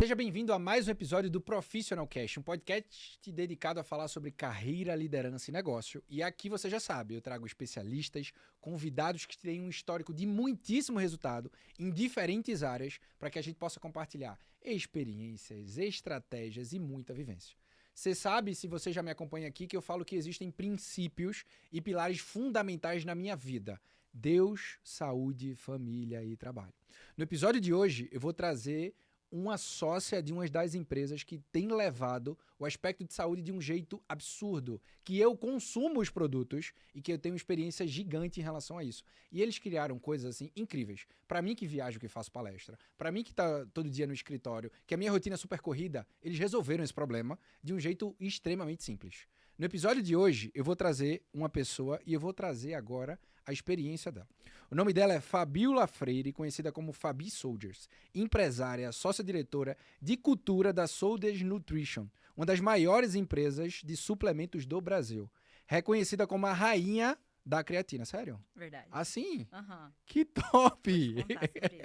Seja bem-vindo a mais um episódio do Professional Cast, um podcast dedicado a falar sobre carreira, liderança e negócio. E aqui você já sabe, eu trago especialistas, convidados que têm um histórico de muitíssimo resultado em diferentes áreas para que a gente possa compartilhar experiências, estratégias e muita vivência. Você sabe, se você já me acompanha aqui, que eu falo que existem princípios e pilares fundamentais na minha vida. Deus, saúde, família e trabalho. No episódio de hoje, eu vou trazer uma sócia de uma das empresas que tem levado o aspecto de saúde de um jeito absurdo, que eu consumo os produtos e que eu tenho experiência gigante em relação a isso. E eles criaram coisas assim incríveis. Para mim que viajo, que faço palestra, para mim que tá todo dia no escritório, que a minha rotina é super corrida, eles resolveram esse problema de um jeito extremamente simples. No episódio de hoje, eu vou trazer uma pessoa e eu vou trazer agora a experiência dela. O nome dela é Fabiola Freire, conhecida como Fabi Soldiers, empresária, sócia-diretora de cultura da Soldiers Nutrition, uma das maiores empresas de suplementos do Brasil. Reconhecida como a rainha da creatina. Sério? Verdade. Assim? Aham. Que top! Vou te contar sobre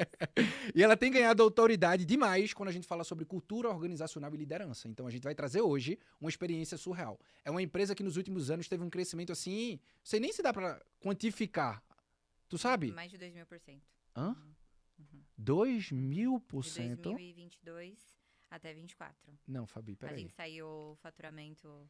isso. E ela tem ganhado autoridade demais quando a gente fala sobre cultura organizacional e liderança. Então a gente vai trazer hoje uma experiência surreal. É uma empresa que nos últimos anos teve um crescimento assim, não sei nem se dá pra quantificar. Tu sabe? Mais de 2.000%. Hã? Uhum. 2000%? De 2022 até 24. Não, Fabi, A peraí. gente saiu o faturamento...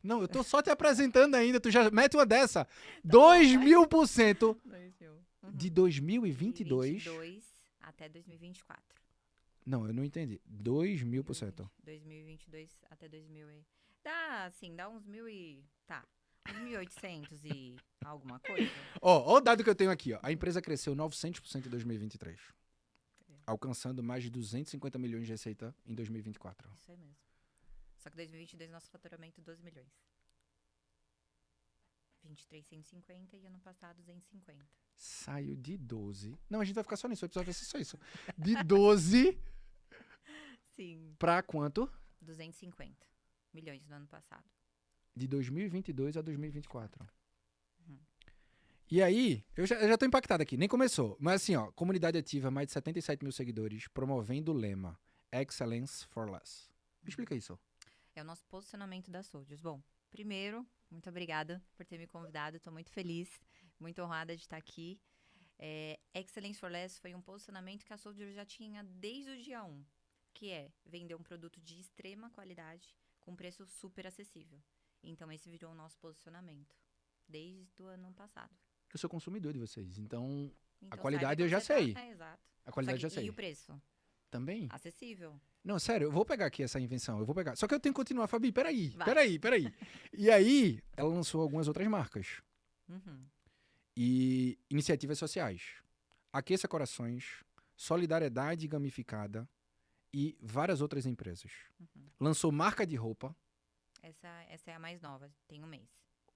Não, eu tô só te apresentando ainda, tu já mete uma dessa. 2000% 2.000. de 2022. 2022 até 2024. Não, eu não entendi. 2000%. 2022 até 2000 e... Dá, assim, dá uns 1.000 e... Tá. Uns 1.800 e alguma coisa. Ó o dado que eu tenho aqui, ó. A empresa cresceu 900% em 2023. Alcançando mais de 250 milhões de receita em 2024. Isso aí mesmo. Só que 2022 nosso faturamento 12 milhões. 23, 150 e ano passado 250. Saiu de 12. Não, a gente vai ficar só nisso, o episódio vai ser só isso. De 12 Sim. pra quanto? 250 milhões no ano passado. De 2022 a 2024. Uhum. E aí, eu já tô impactado aqui, nem começou. Mas assim, ó, comunidade ativa, mais de 77 mil seguidores, promovendo o lema Excellence for Less. Me explica isso. É o nosso posicionamento da Soldiers. Bom, primeiro, muito obrigada por ter me convidado. Estou muito feliz, muito honrada de estar aqui. Excellence for Less foi um posicionamento que a Soldiers já tinha desde o dia 1, que é vender um produto de extrema qualidade com preço super acessível. Então, esse virou o nosso posicionamento desde o ano passado. Eu sou consumidor de vocês, então Então, qualidade saiba eu já que você sei. tá- exato. A qualidade Só eu que- já sei. E o preço? Também? Acessível. Não, sério, eu vou pegar aqui essa invenção, eu vou pegar. Só que eu tenho que continuar, Fabi, peraí. Vai. E aí, ela lançou algumas outras marcas Uhum. e iniciativas sociais. Aqueça Corações, Solidariedade Gamificada e várias outras empresas. Uhum. Lançou marca de roupa, Essa é a mais nova, tem um mês.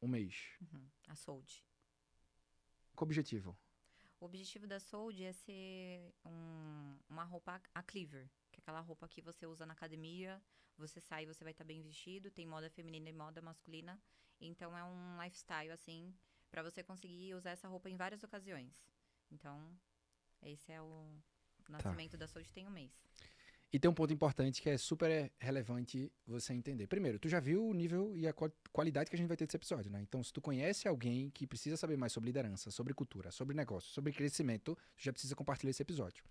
um mês. Uhum. A Sold. Com o objetivo? O objetivo da Sold é ser uma roupa a cleaver, que é aquela roupa que você usa na academia, você sai e você vai estar bem vestido, tem moda feminina e moda masculina, então é um lifestyle, assim, pra você conseguir usar essa roupa em várias ocasiões. Então, esse é o nascimento da Sold, tem um mês. E tem um ponto importante que é super relevante você entender. Primeiro, tu já viu o nível e a qualidade que a gente vai ter desse episódio, né? Então, se tu conhece alguém que precisa saber mais sobre liderança, sobre cultura, sobre negócio, sobre crescimento, tu já precisa compartilhar esse episódio.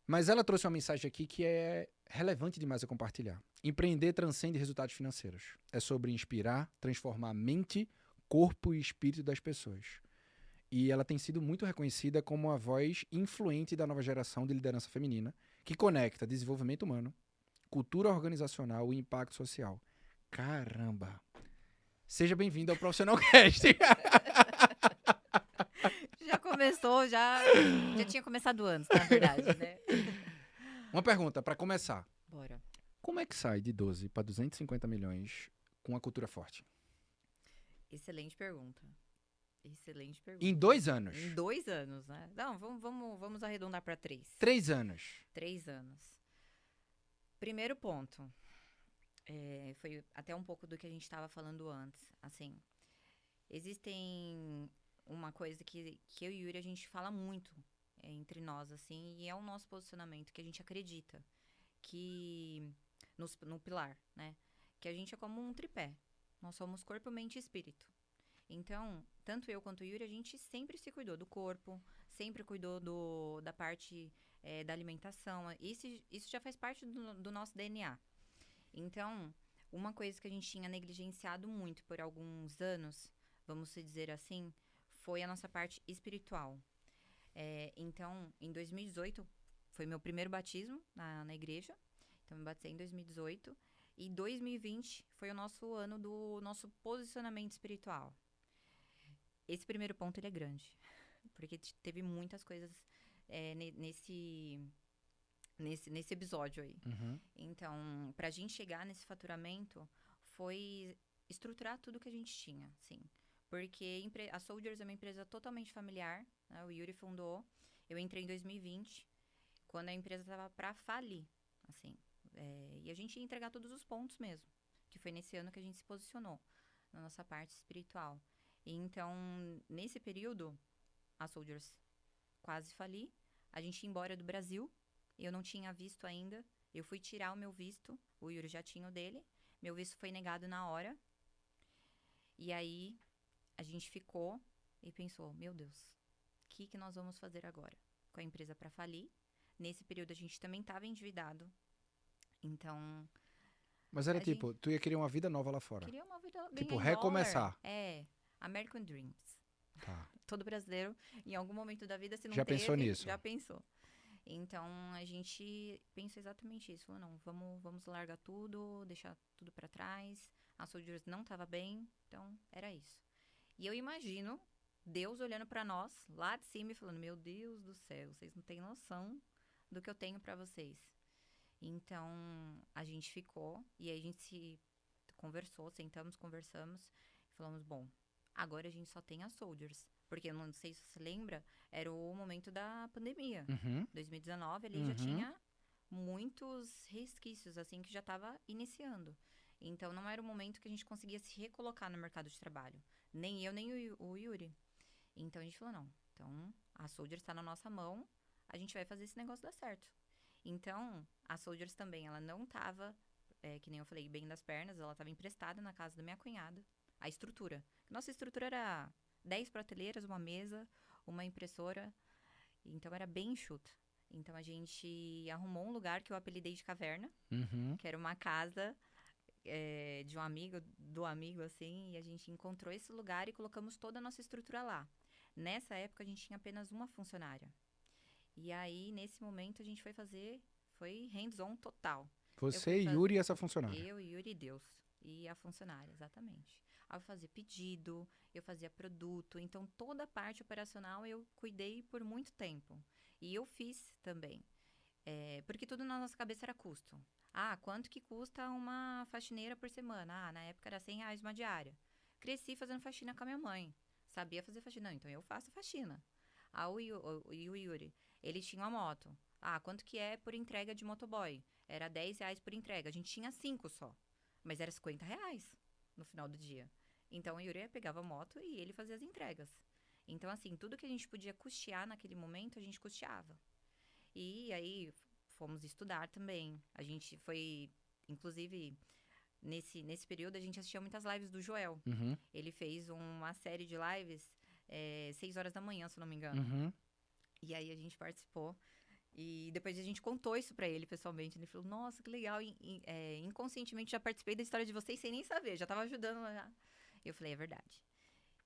Mas ela trouxe uma mensagem aqui que é relevante demais a compartilhar. Empreender transcende resultados financeiros. É sobre inspirar, transformar a mente, corpo e espírito das pessoas. E ela tem sido muito reconhecida como a voz influente da nova geração de liderança feminina, que conecta desenvolvimento humano, cultura organizacional e impacto social. Caramba! Seja bem-vindo ao Profissional Cast. Já começou, já tinha começado antes, na verdade, né? Uma pergunta para começar. Bora. Como é que sai de 12 para 250 milhões com a cultura forte? Excelente pergunta. Excelente pergunta. Em 2 anos. Em 2 anos, né? Não, vamos arredondar para 3. 3 anos. 3 anos. Primeiro ponto. Foi até um pouco do que a gente estava falando antes. Assim, existem uma coisa que eu e o Yuri, a gente fala muito entre nós, assim, e é o nosso posicionamento, que a gente acredita que no pilar, né? Que a gente é como um tripé. Nós somos corpo, mente e espírito. Então, tanto eu quanto o Yuri, a gente sempre se cuidou do corpo, sempre cuidou da parte da alimentação. Isso já faz parte do nosso DNA. Então, uma coisa que a gente tinha negligenciado muito por alguns anos, vamos dizer assim, foi a nossa parte espiritual. Então, em 2018, foi meu primeiro batismo na igreja. Então, eu me batizei em 2018. E 2020 foi o nosso ano do nosso posicionamento espiritual. Esse primeiro ponto, ele é grande. Porque teve muitas coisas nesse episódio aí. Uhum. Então, pra gente chegar nesse faturamento, foi estruturar tudo que a gente tinha, sim. Porque a Soldiers é uma empresa totalmente familiar, né? O Yuri fundou. Eu entrei em 2020, quando a empresa estava pra falir, assim. E a gente ia entregar todos os pontos mesmo. Que foi nesse ano que a gente se posicionou na nossa parte espiritual. E então, nesse período, a Soldiers quase fali. A gente ia embora do Brasil. Eu não tinha visto ainda. Eu fui tirar o meu visto. O Yuri já tinha o dele. Meu visto foi negado na hora. E aí, a gente ficou e pensou, meu Deus, o que nós vamos fazer agora? Com a empresa para falir. Nesse período, a gente também estava endividado. Então... Mas era tipo, tu ia querer uma vida nova lá fora. Queria uma vida ganhar tipo, em recomeçar. dólar. American Dreams. Tá. Todo brasileiro, em algum momento da vida, se não Já teve, pensou nisso? já pensou. Então, a gente pensou exatamente isso. Falou, não, vamos largar tudo, deixar tudo pra trás. A Soldiers não tava bem, então era isso. E eu imagino Deus olhando pra nós, lá de cima, e falando, meu Deus do céu, vocês não têm noção do que eu tenho pra vocês. Então, a gente ficou, e aí a gente se conversou, sentamos, conversamos, e falamos, bom, agora a gente só tem a Soldiers. Porque eu não sei se você lembra, era o momento da pandemia. Uhum. 2019, ali já tinha muitos resquícios, assim, que já estava iniciando. Então, não era o momento que a gente conseguia se recolocar no mercado de trabalho. Nem eu, nem o Yuri. Então, a gente falou, não. Então, a Soldiers está na nossa mão, a gente vai fazer esse negócio dar certo. Então, a Soldiers também, ela não estava, que nem eu falei, bem das pernas, ela estava emprestada na casa da minha cunhada. A estrutura. Nossa estrutura era 10 prateleiras, uma mesa, uma impressora. Então, era bem enxuta. Então, a gente arrumou um lugar que eu apelidei de caverna, que era uma casa de um amigo, do amigo, assim, e a gente encontrou esse lugar e colocamos toda a nossa estrutura lá. Nessa época, a gente tinha apenas uma funcionária. E aí, nesse momento, a gente foi hands-on total. Você, Yuri e essa funcionária. Eu, Yuri e Deus. E a funcionária, exatamente. Aí eu fazia pedido, eu fazia produto. Então, toda a parte operacional eu cuidei por muito tempo. E eu fiz também. Porque tudo na nossa cabeça era custo. Quanto que custa uma faxineira por semana? Na época era R$100 uma diária. Cresci fazendo faxina com a minha mãe. Sabia fazer faxina. Não, então eu faço faxina. O Yuri, ele tinha uma moto. Quanto que é por entrega de motoboy? Era R$10 por entrega. A gente tinha 5 só. Mas era R$50 no final do dia. Então, o Yuri pegava a moto e ele fazia as entregas. Então, assim, tudo que a gente podia custear naquele momento, a gente custeava. E aí, fomos estudar também. A gente foi, inclusive, nesse período, a gente assistia muitas lives do Joel. Uhum. Ele fez uma série de lives 6 horas da manhã, se eu não me engano. E aí, a gente participou. E depois a gente contou isso pra ele pessoalmente. Ele falou, nossa, que legal. Inconscientemente já participei da história de vocês sem nem saber. Já tava ajudando lá. Eu falei, é verdade.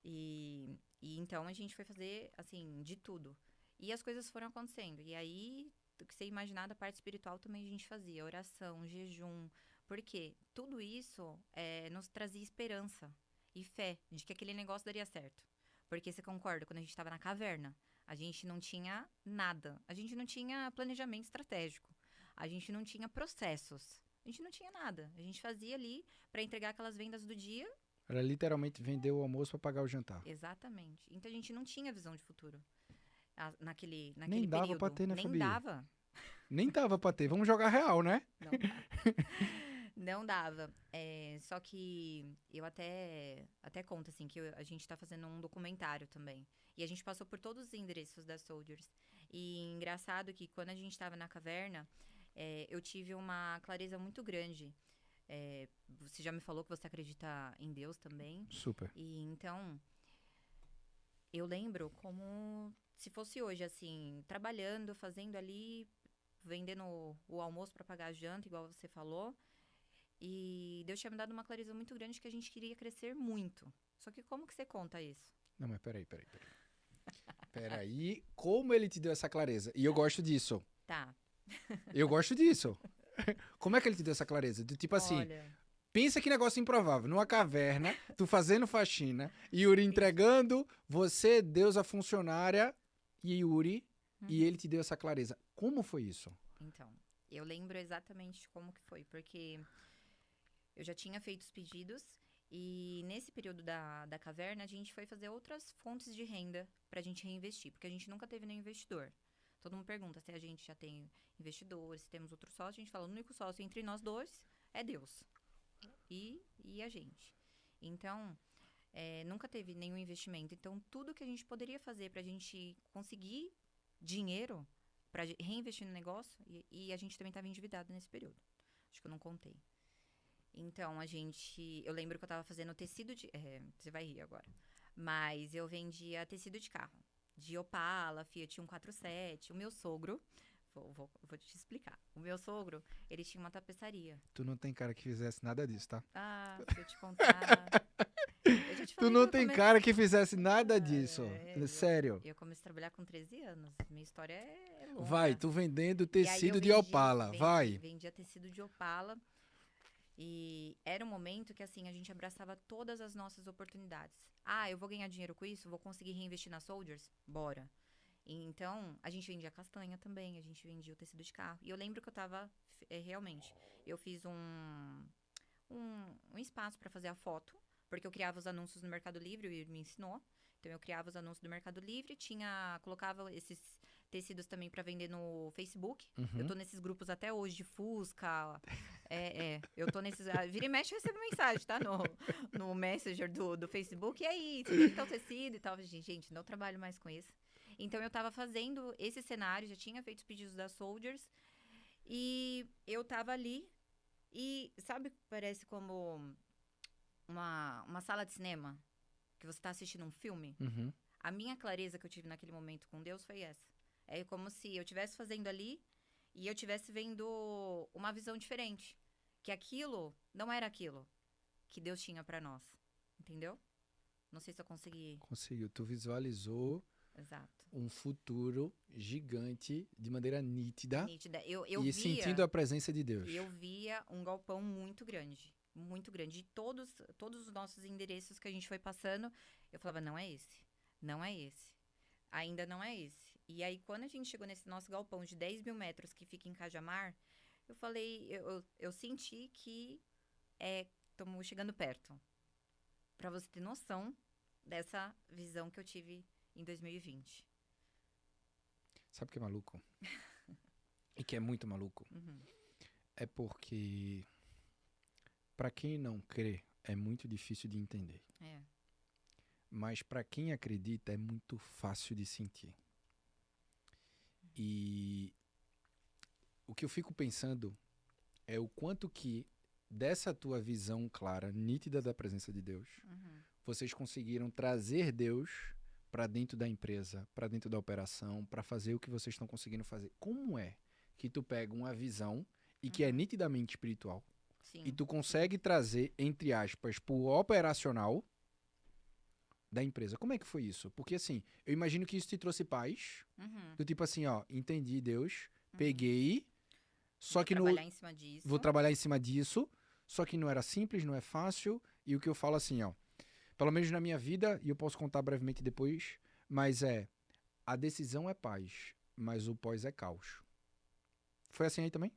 E então a gente foi fazer, assim, de tudo. E as coisas foram acontecendo. E aí, do que você imaginar da parte espiritual também a gente fazia. Oração, jejum. Porque tudo isso nos trazia esperança e fé de que aquele negócio daria certo. Porque você concorda, quando a gente tava na caverna, a gente não tinha nada. A gente não tinha planejamento estratégico. A gente não tinha processos. A gente não tinha nada. A gente fazia ali para entregar aquelas vendas do dia. Era literalmente vender o almoço para pagar o jantar. Exatamente. Então, a gente não tinha visão de futuro. Naquele Nem dava período. pra ter, né, Nem Fabi? dava. Nem dava pra ter. Vamos jogar real, né? Não dava. Não dava. Só que eu até conto, assim, que a gente tá fazendo um documentário também. E a gente passou por todos os endereços das Soldiers. E engraçado que quando a gente tava na caverna, eu tive uma clareza muito grande. Você já me falou que você acredita em Deus também. Super. E então, eu lembro como se fosse hoje, assim, trabalhando, fazendo ali, vendendo o almoço para pagar a janta, igual você falou. E Deus tinha me dado uma clareza muito grande que a gente queria crescer muito. Só que como que você conta isso? Não, mas peraí. Peraí, como ele te deu essa clareza? E eu gosto disso. Tá, Eu gosto disso. Como é que ele te deu essa clareza? Do tipo assim, olha, pensa que negócio improvável. Numa caverna, tu fazendo faxina, Yuri entregando, você, Deus, a funcionária, e Yuri, e ele te deu essa clareza. Como foi isso? então, eu lembro exatamente como que foi, porque eu já tinha feito os pedidos e nesse período da caverna a gente foi fazer outras fontes de renda pra gente reinvestir, porque a gente nunca teve nenhum investidor. Todo mundo pergunta se a gente já tem investidor, se temos outro sócio. A gente fala, o único sócio entre nós dois é Deus e a gente. Então, nunca teve nenhum investimento. Então, tudo que a gente poderia fazer pra gente conseguir dinheiro pra reinvestir no negócio, e a gente também estava endividado nesse período. Acho que eu não contei. Então, eu lembro que eu tava fazendo tecido de. Você vai rir agora. Mas eu vendia tecido de carro. De Opala, Fiat 147. O meu sogro. Vou te explicar. O meu sogro, ele tinha uma tapeçaria. Tu não tem cara que fizesse nada disso, tá? Ah, se eu te contar. Eu já te Tu falei não que eu tem come... cara que fizesse nada disso. É, Sério. eu comecei a trabalhar com 13 anos. Minha história é longa. Vai, tu vendendo E aí tecido eu de Opala. Vai. vendia tecido de Opala. E era um momento que, assim, a gente abraçava todas as nossas oportunidades. Ah, eu vou ganhar dinheiro com isso? Vou conseguir reinvestir na Soldiers? Bora. E então, a gente vendia castanha também, a gente vendia o tecido de carro. E eu lembro que eu tava, realmente, eu fiz um espaço para fazer a foto, porque eu criava os anúncios no Mercado Livre, e ele me ensinou. Então, eu criava os anúncios do Mercado Livre, colocava esses tecidos também para vender no Facebook. Eu tô nesses grupos até hoje de Fusca. Eu tô nesses. Vira e mexe, eu recebo mensagem, tá? No Messenger do Facebook. E aí, você tem tal tecido e tal. Gente, não trabalho mais com isso. Então, eu tava fazendo esse cenário, já tinha feito os pedidos das Soldiers. E eu tava ali. E sabe, parece como uma sala de cinema que você tá assistindo um filme. Uhum. A minha clareza que eu tive naquele momento com Deus foi essa. É como se eu estivesse fazendo ali e eu estivesse vendo uma visão diferente. Que aquilo não era aquilo que Deus tinha pra nós. Entendeu? Não sei se eu consegui. Conseguiu. Tu visualizou Exato. um futuro gigante de maneira nítida Nítida. e sentindo a presença de Deus. Eu via um galpão muito grande. Muito grande. E todos os nossos endereços que a gente foi passando, eu falava, não é esse. Não é esse. Ainda não é esse. E aí, quando a gente chegou nesse nosso galpão de 10 mil metros que fica em Cajamar, eu falei, eu senti que estamos chegando perto. Pra você ter noção dessa visão que eu tive em 2020. Sabe o que é maluco? E que é muito maluco? Uhum. É porque, pra quem não crê, é muito difícil de entender. Mas pra quem acredita, é muito fácil de sentir. E o que eu fico pensando é o quanto que dessa tua visão clara, nítida da presença de Deus, vocês conseguiram trazer Deus para dentro da empresa, para dentro da operação, para fazer o que vocês estão conseguindo fazer. Como é que tu pega uma visão e que é nitidamente espiritual Sim. e tu consegue trazer, entre aspas, pro operacional da empresa? Como é que foi isso? Porque assim, eu imagino que isso te trouxe paz, do tipo assim, ó, entendi Deus, peguei, só que trabalhar em cima disso. vou trabalhar em cima disso, só que não era simples, não é fácil, e o que eu falo assim, ó, pelo menos na minha vida, e eu posso contar brevemente depois, mas a decisão é paz, mas o pós é caos. Foi assim aí também?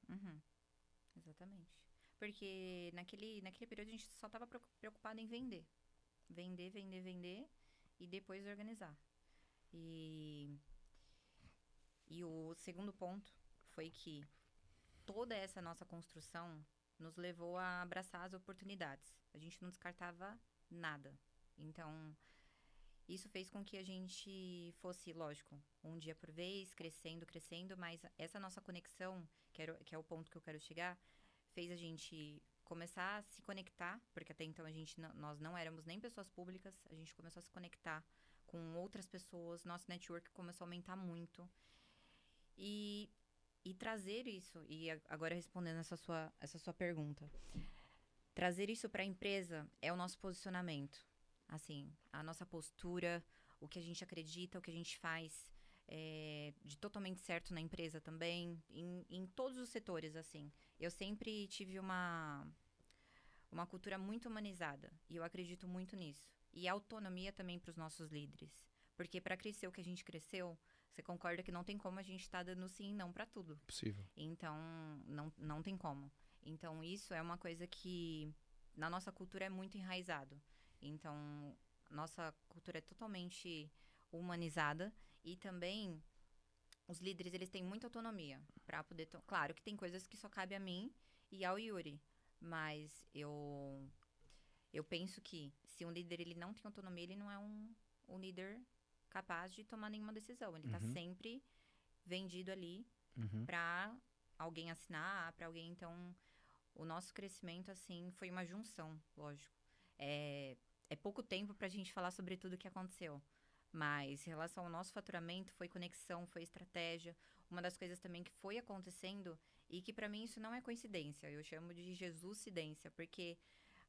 Exatamente. Porque naquele período a gente só estava preocupado em vender. Vender e depois organizar. E o segundo ponto foi que toda essa nossa construção nos levou a abraçar as oportunidades. A gente não descartava nada. Então, isso fez com que a gente fosse, lógico, um dia por vez, crescendo, crescendo, mas essa nossa conexão, que é o ponto que eu quero chegar, fez a gente começar a se conectar, porque até então nós não éramos nem pessoas públicas, a gente começou a se conectar com outras pessoas, nosso network começou a aumentar muito. E trazer isso, e agora respondendo essa sua pergunta, trazer isso para a empresa é o nosso posicionamento. Assim, a nossa postura, o que a gente acredita, o que a gente faz de totalmente certo na empresa também, em todos os setores, assim. Eu sempre tive uma cultura muito humanizada, e eu acredito muito nisso. E autonomia também para os nossos líderes. Porque para crescer o que a gente cresceu, você concorda que não tem como a gente estar dando sim e não para tudo. Possível. Então, não tem como. Então, isso é uma coisa que na nossa cultura é muito enraizado. Então, nossa cultura é totalmente humanizada e também os líderes, eles têm muita autonomia para poder... Claro que tem coisas que só cabe a mim e ao Yuri, mas eu penso que se um líder ele não tem autonomia, ele não é um líder capaz de tomar nenhuma decisão. Ele tá sempre vendido ali para alguém assinar, para alguém... Então, o nosso crescimento, assim, foi uma junção, lógico. É pouco tempo pra gente falar sobre tudo o que aconteceu. Mas, em relação ao nosso faturamento, foi conexão, foi estratégia. Uma das coisas também que foi acontecendo, e que pra mim isso não é coincidência, eu chamo de Jesuscidência, porque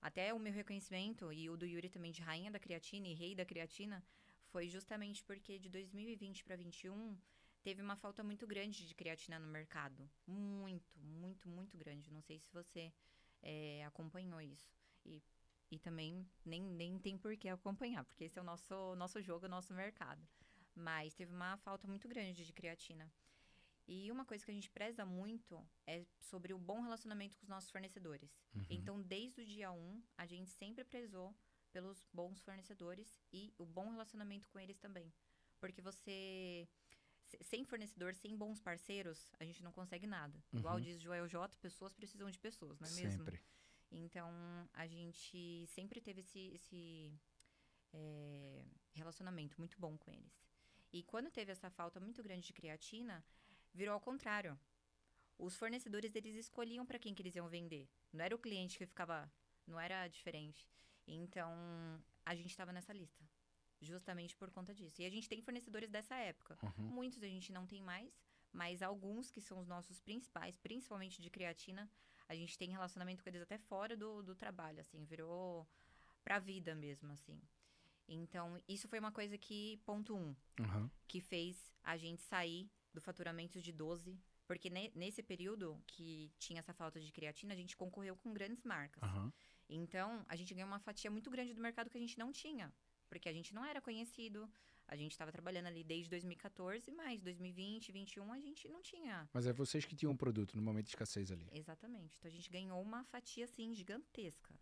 até o meu reconhecimento, e o do Yuri também, de rainha da creatina e rei da creatina, foi justamente porque de 2020 para 2021 teve uma falta muito grande de creatina no mercado. Muito, muito, muito grande. Não sei se você acompanhou isso. E também nem tem por que acompanhar, porque esse é o nosso jogo, o nosso mercado. Mas teve uma falta muito grande de creatina. E uma coisa que a gente preza muito é sobre o bom relacionamento com os nossos fornecedores. Então, desde o dia 1, a gente sempre prezou pelos bons fornecedores e o bom relacionamento com eles também. Porque sem fornecedor, sem bons parceiros, a gente não consegue nada. Igual diz Joel J, pessoas precisam de pessoas, não é mesmo? Sempre. Então, a gente sempre teve esse relacionamento muito bom com eles. E quando teve essa falta muito grande de creatina, virou ao contrário. Os fornecedores, eles escolhiam para quem que eles iam vender. Não era o cliente que ficava... Não era diferente. Então, a gente estava nessa lista. Justamente por conta disso. E a gente tem fornecedores dessa época. Muitos a gente não tem mais, mas alguns que são os nossos principais, principalmente de creatina, a gente tem relacionamento com eles até fora do trabalho, assim, virou pra vida mesmo, assim. Então, isso foi uma coisa que, ponto 1, que fez a gente sair do faturamento de 12, porque nesse período que tinha essa falta de creatina, a gente concorreu com grandes marcas. Então, a gente ganhou uma fatia muito grande do mercado que a gente não tinha, porque a gente não era conhecido, a gente estava trabalhando ali desde 2014, mas 2020, 2021 a gente não tinha. Mas é vocês que tinham um produto no momento de escassez ali. Exatamente. Então, a gente ganhou uma fatia, assim, gigantesca.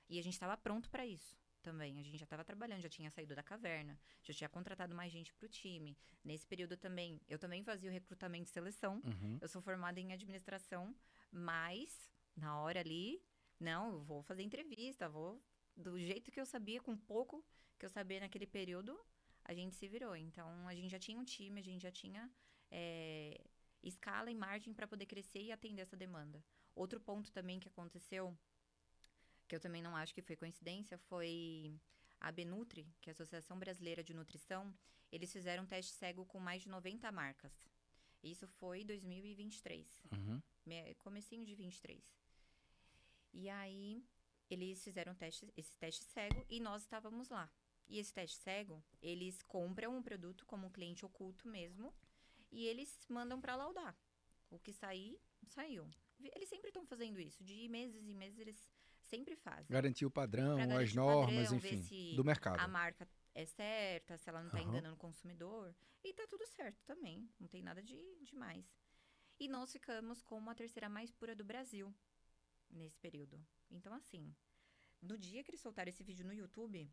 E a gente estava pronto para isso também. A gente já estava trabalhando, já tinha saído da caverna, já tinha contratado mais gente para o time. Nesse período também, eu também fazia o recrutamento e seleção. Eu sou formada em administração, mas na hora ali, não, eu vou fazer entrevista, vou... Do jeito que eu sabia, com pouco que eu sabia naquele período, a gente se virou. Então, a gente já tinha um time, a gente já tinha escala e margem para poder crescer e atender essa demanda. Outro ponto também que aconteceu, que eu também não acho que foi coincidência, foi a Benutri, que é a Associação Brasileira de Nutrição, eles fizeram um teste cego com mais de 90 marcas. Isso foi 2023, comecinho de 23. E aí, eles fizeram esse teste cego e nós estávamos lá. E esse teste cego, eles compram um produto como um cliente oculto mesmo e eles mandam para laudar. O que sair, saiu. Eles sempre estão fazendo isso. De meses em meses, eles sempre fazem. Garantir o padrão, garantir as normas, padrão, enfim, ver se do mercado. a marca é certa, se ela não está enganando o consumidor. E tá tudo certo também. Não tem nada de demais. E nós ficamos com a terceira mais pura do Brasil nesse período. Então, assim, no dia que eles soltaram esse vídeo no YouTube,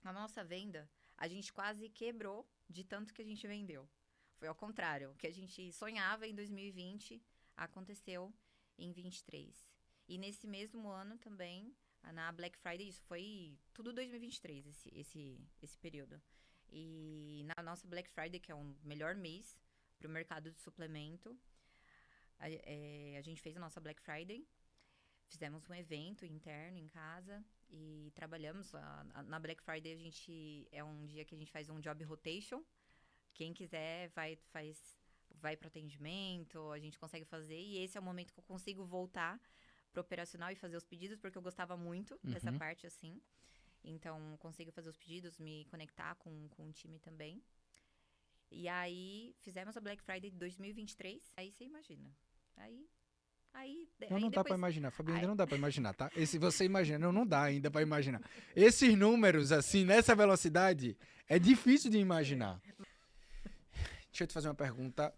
a nossa venda, a gente quase quebrou de tanto que a gente vendeu. Foi ao contrário. O que a gente sonhava em 2020 aconteceu em 23. E nesse mesmo ano também, na Black Friday, isso foi tudo 2023, esse período. E na nossa Black Friday, que é o melhor mês para o mercado de suplemento, a gente fez a nossa Black Friday, fizemos um evento interno em casa e trabalhamos. Na Black Friday, é um dia que a gente faz um job rotation. Quem quiser vai para o atendimento, a gente consegue fazer. E esse é o momento que eu consigo voltar pro operacional e fazer os pedidos, porque eu gostava muito dessa parte, assim. Então, consigo fazer os pedidos, me conectar com o time também. E aí, fizemos a Black Friday de 2023. Aí, você imagina. Não dá pra imaginar, Fabi, ainda Aí- não dá pra imaginar, tá? Você imagina, não dá ainda pra imaginar. Esses números, assim, nessa velocidade, é difícil de imaginar. Deixa eu te fazer uma pergunta,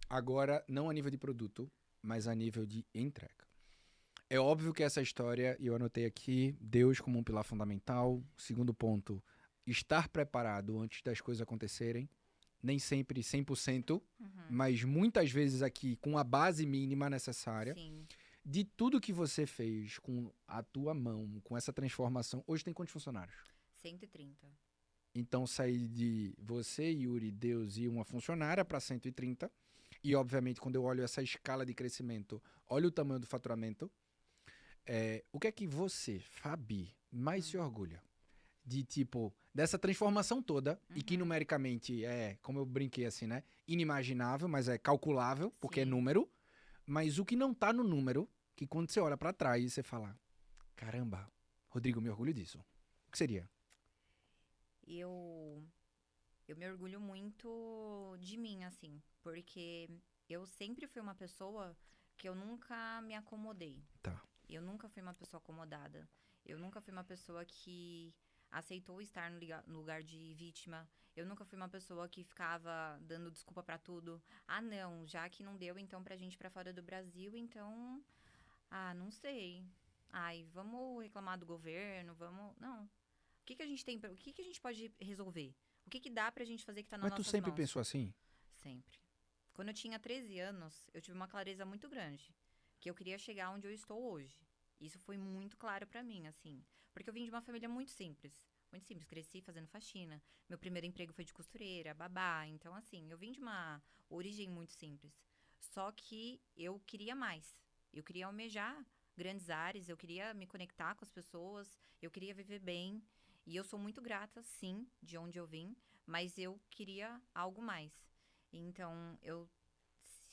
agora, não a nível de produto, mas a nível de entrega. É óbvio que essa história, e eu anotei aqui, Deus como um pilar fundamental. Segundo ponto, estar preparado antes das coisas acontecerem. Nem sempre 100%, mas muitas vezes aqui com a base mínima necessária. Sim. De tudo que você fez com a tua mão, com essa transformação, hoje tem quantos funcionários? 130. Então, sair de você, Yuri, Deus e uma funcionária para 130. E, obviamente, quando eu olho essa escala de crescimento, olho o tamanho do faturamento. O que é que você, Fabi, mais se orgulha? De, tipo, dessa transformação toda, e que numericamente é, como eu brinquei assim, né? Inimaginável, mas é calculável, porque é Sim. número. Mas o que não tá no número, que quando você olha para trás e você fala, caramba, Rodrigo, eu me orgulho disso. O que seria? Eu me orgulho muito de mim, assim, porque eu sempre fui uma pessoa que eu nunca me acomodei. Tá. Eu nunca fui uma pessoa acomodada. Eu nunca fui uma pessoa que aceitou estar no lugar de vítima. Eu nunca fui uma pessoa que ficava dando desculpa pra tudo. Ah, não, já que não deu então pra gente ir pra fora do Brasil, então, não sei. Ai, vamos reclamar do governo, vamos, não. O que que a gente tem, o que que a gente pode resolver? O que que dá pra gente fazer que tá nas Mas tu nossas sempre mãos? pensou assim? Sempre. Quando eu tinha 13 anos, eu tive uma clareza muito grande. Que eu queria chegar onde eu estou hoje. Isso foi muito claro pra mim, assim. Porque eu vim de uma família muito simples. Muito simples. Cresci fazendo faxina. Meu primeiro emprego foi de costureira, babá. Então, assim, eu vim de uma origem muito simples. Só que eu queria mais. Eu queria almejar grandes áreas. Eu queria me conectar com as pessoas. Eu queria viver bem. E eu sou muito grata, sim, de onde eu vim. Mas eu queria algo mais. Então,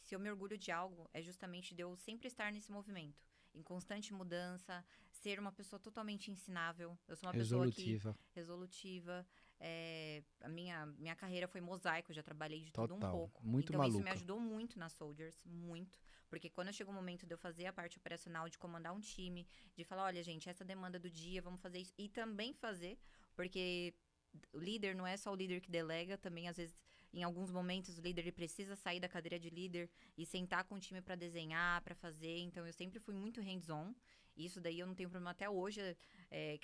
se eu me orgulho de algo, é justamente de eu sempre estar nesse movimento, em constante mudança, ser uma pessoa totalmente ensinável. Eu sou uma pessoa que resolutiva. A minha carreira foi mosaico, eu já trabalhei de tudo um Total. pouco. Muito Então, isso me maluca. ajudou muito na Soldiers, muito. Porque quando chegou o momento de eu fazer a parte operacional, de comandar um time, de falar, olha, gente, essa demanda do dia, vamos fazer isso. E também fazer, porque o líder não é só o líder que delega, também às vezes, em alguns momentos, o líder ele precisa sair da cadeira de líder e sentar com o time para desenhar, para fazer. Então, eu sempre fui muito hands-on. Isso daí eu não tenho problema até hoje.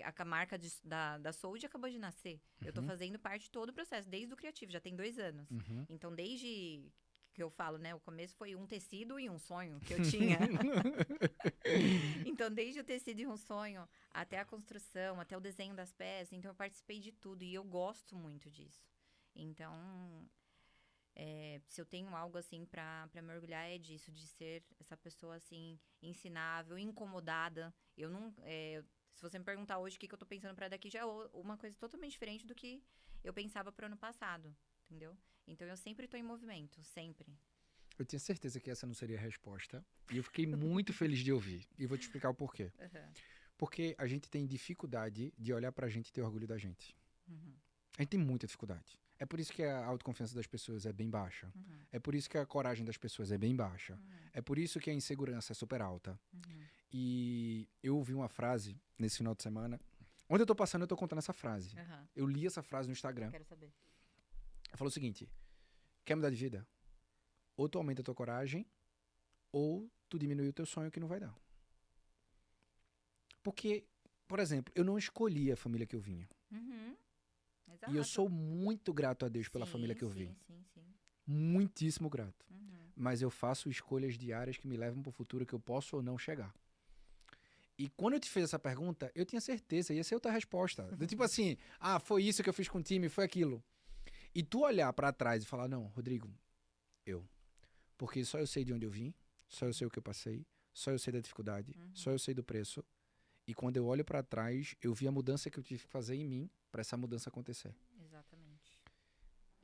A marca da Sold acabou de nascer. Eu tô fazendo parte de todo o processo, desde o criativo, já tem 2 anos. Então, desde que eu falo, né? O começo foi um tecido e um sonho que eu tinha. Então, desde o tecido e um sonho, até a construção, até o desenho das peças. Então, eu participei de tudo e eu gosto muito disso. Então, se eu tenho algo, assim, pra me orgulhar é disso. De ser essa pessoa, assim, ensinável, incomodada. Eu não... se você me perguntar hoje o que eu tô pensando pra daqui, já é uma coisa totalmente diferente do que eu pensava pro ano passado. Entendeu? Então, eu sempre tô em movimento. Sempre. Eu tinha certeza que essa não seria a resposta. E eu fiquei muito feliz de ouvir. E vou te explicar o porquê. Porque a gente tem dificuldade de olhar pra gente e ter orgulho da gente. A gente tem muita dificuldade. É por isso que a autoconfiança das pessoas é bem baixa. É por isso que a coragem das pessoas é bem baixa. É por isso que a insegurança é super alta. E eu ouvi uma frase nesse final de semana. Onde eu tô passando, eu tô contando essa frase. Eu li essa frase no Instagram. Quero saber. Ela falou o seguinte: quer mudar de vida? Ou tu aumenta a tua coragem, ou tu diminui o teu sonho que não vai dar. Porque, por exemplo, eu não escolhi a família que eu vinha. Exato. E eu sou muito grato a Deus pela família que eu vim. Sim. Muitíssimo grato. Mas eu faço escolhas diárias que me levam para o futuro que eu posso ou não chegar. E quando eu te fiz essa pergunta, eu tinha certeza, ia ser outra resposta. Do tipo assim, foi isso que eu fiz com o time, foi aquilo. E tu olhar pra trás e falar, não, Rodrigo, eu. Porque só eu sei de onde eu vim, só eu sei o que eu passei, só eu sei da dificuldade, só eu sei do preço. E quando eu olho pra trás, eu vi a mudança que eu tive que fazer em mim pra essa mudança acontecer. Exatamente.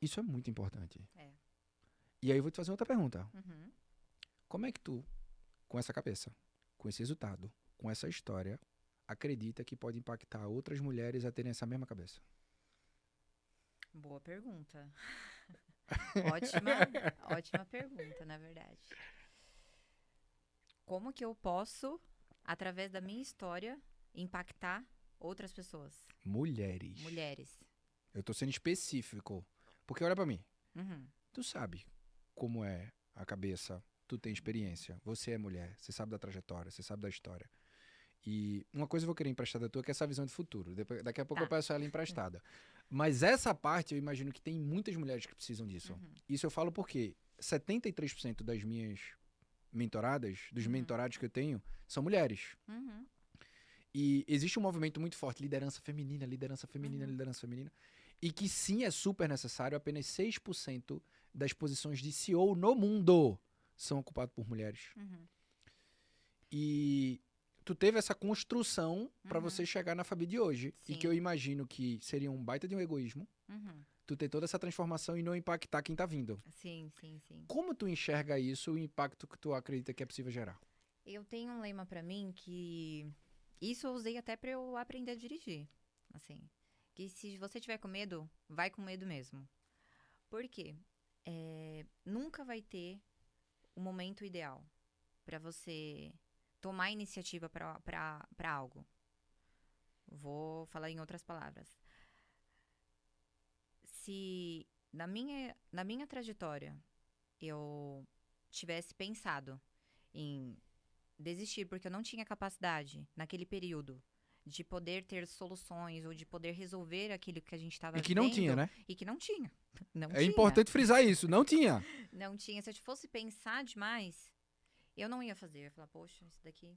Isso é muito importante. É. E aí eu vou te fazer outra pergunta. Uhum. Como é que tu, com essa cabeça, com esse resultado, com essa história, acredita que pode impactar outras mulheres a terem essa mesma cabeça? Boa pergunta. Ótima, ótima pergunta, na verdade. Como que eu posso, através da minha história, impactar outras pessoas? Mulheres. Mulheres. Eu tô sendo específico. Porque olha pra mim. Uhum. Tu sabe como é a cabeça, tu tem experiência, você é mulher, você sabe da trajetória, você sabe da história. E uma coisa eu vou querer emprestar da tua, que é essa visão de futuro. Daqui a pouco Tá. eu peço ela emprestada. Mas essa parte eu imagino que tem muitas mulheres que precisam disso. Uhum. Isso eu falo porque 73% das minhas mentoradas, dos mentorados que eu tenho, são mulheres. Uhum. E existe um movimento muito forte, liderança feminina, liderança feminina, liderança feminina. E que sim, é super necessário, apenas 6% das posições de CEO no mundo são ocupadas por mulheres. Uhum. E tu teve essa construção pra Uhum. você chegar na Fabi de hoje. E Sim. que eu imagino que seria um baita de um egoísmo Uhum. tu ter toda essa transformação e não impactar quem tá vindo. Sim, sim, sim. Como tu enxerga isso, o impacto que tu acredita que é possível gerar? Eu tenho um lema pra mim que... Isso eu usei até pra eu aprender a dirigir. Assim, que se você tiver com medo, vai com medo mesmo. Por quê? Nunca vai ter o momento ideal pra você tomar iniciativa pra algo. Vou falar em outras palavras. Se na minha trajetória eu tivesse pensado em desistir porque eu não tinha capacidade naquele período de poder ter soluções ou de poder resolver aquilo que a gente estava E que vivendo. não tinha, né? E que não tinha. Não É tinha. importante frisar isso, não tinha. Não tinha. Se eu fosse pensar demais, eu não ia fazer. Eu ia falar, poxa, isso daqui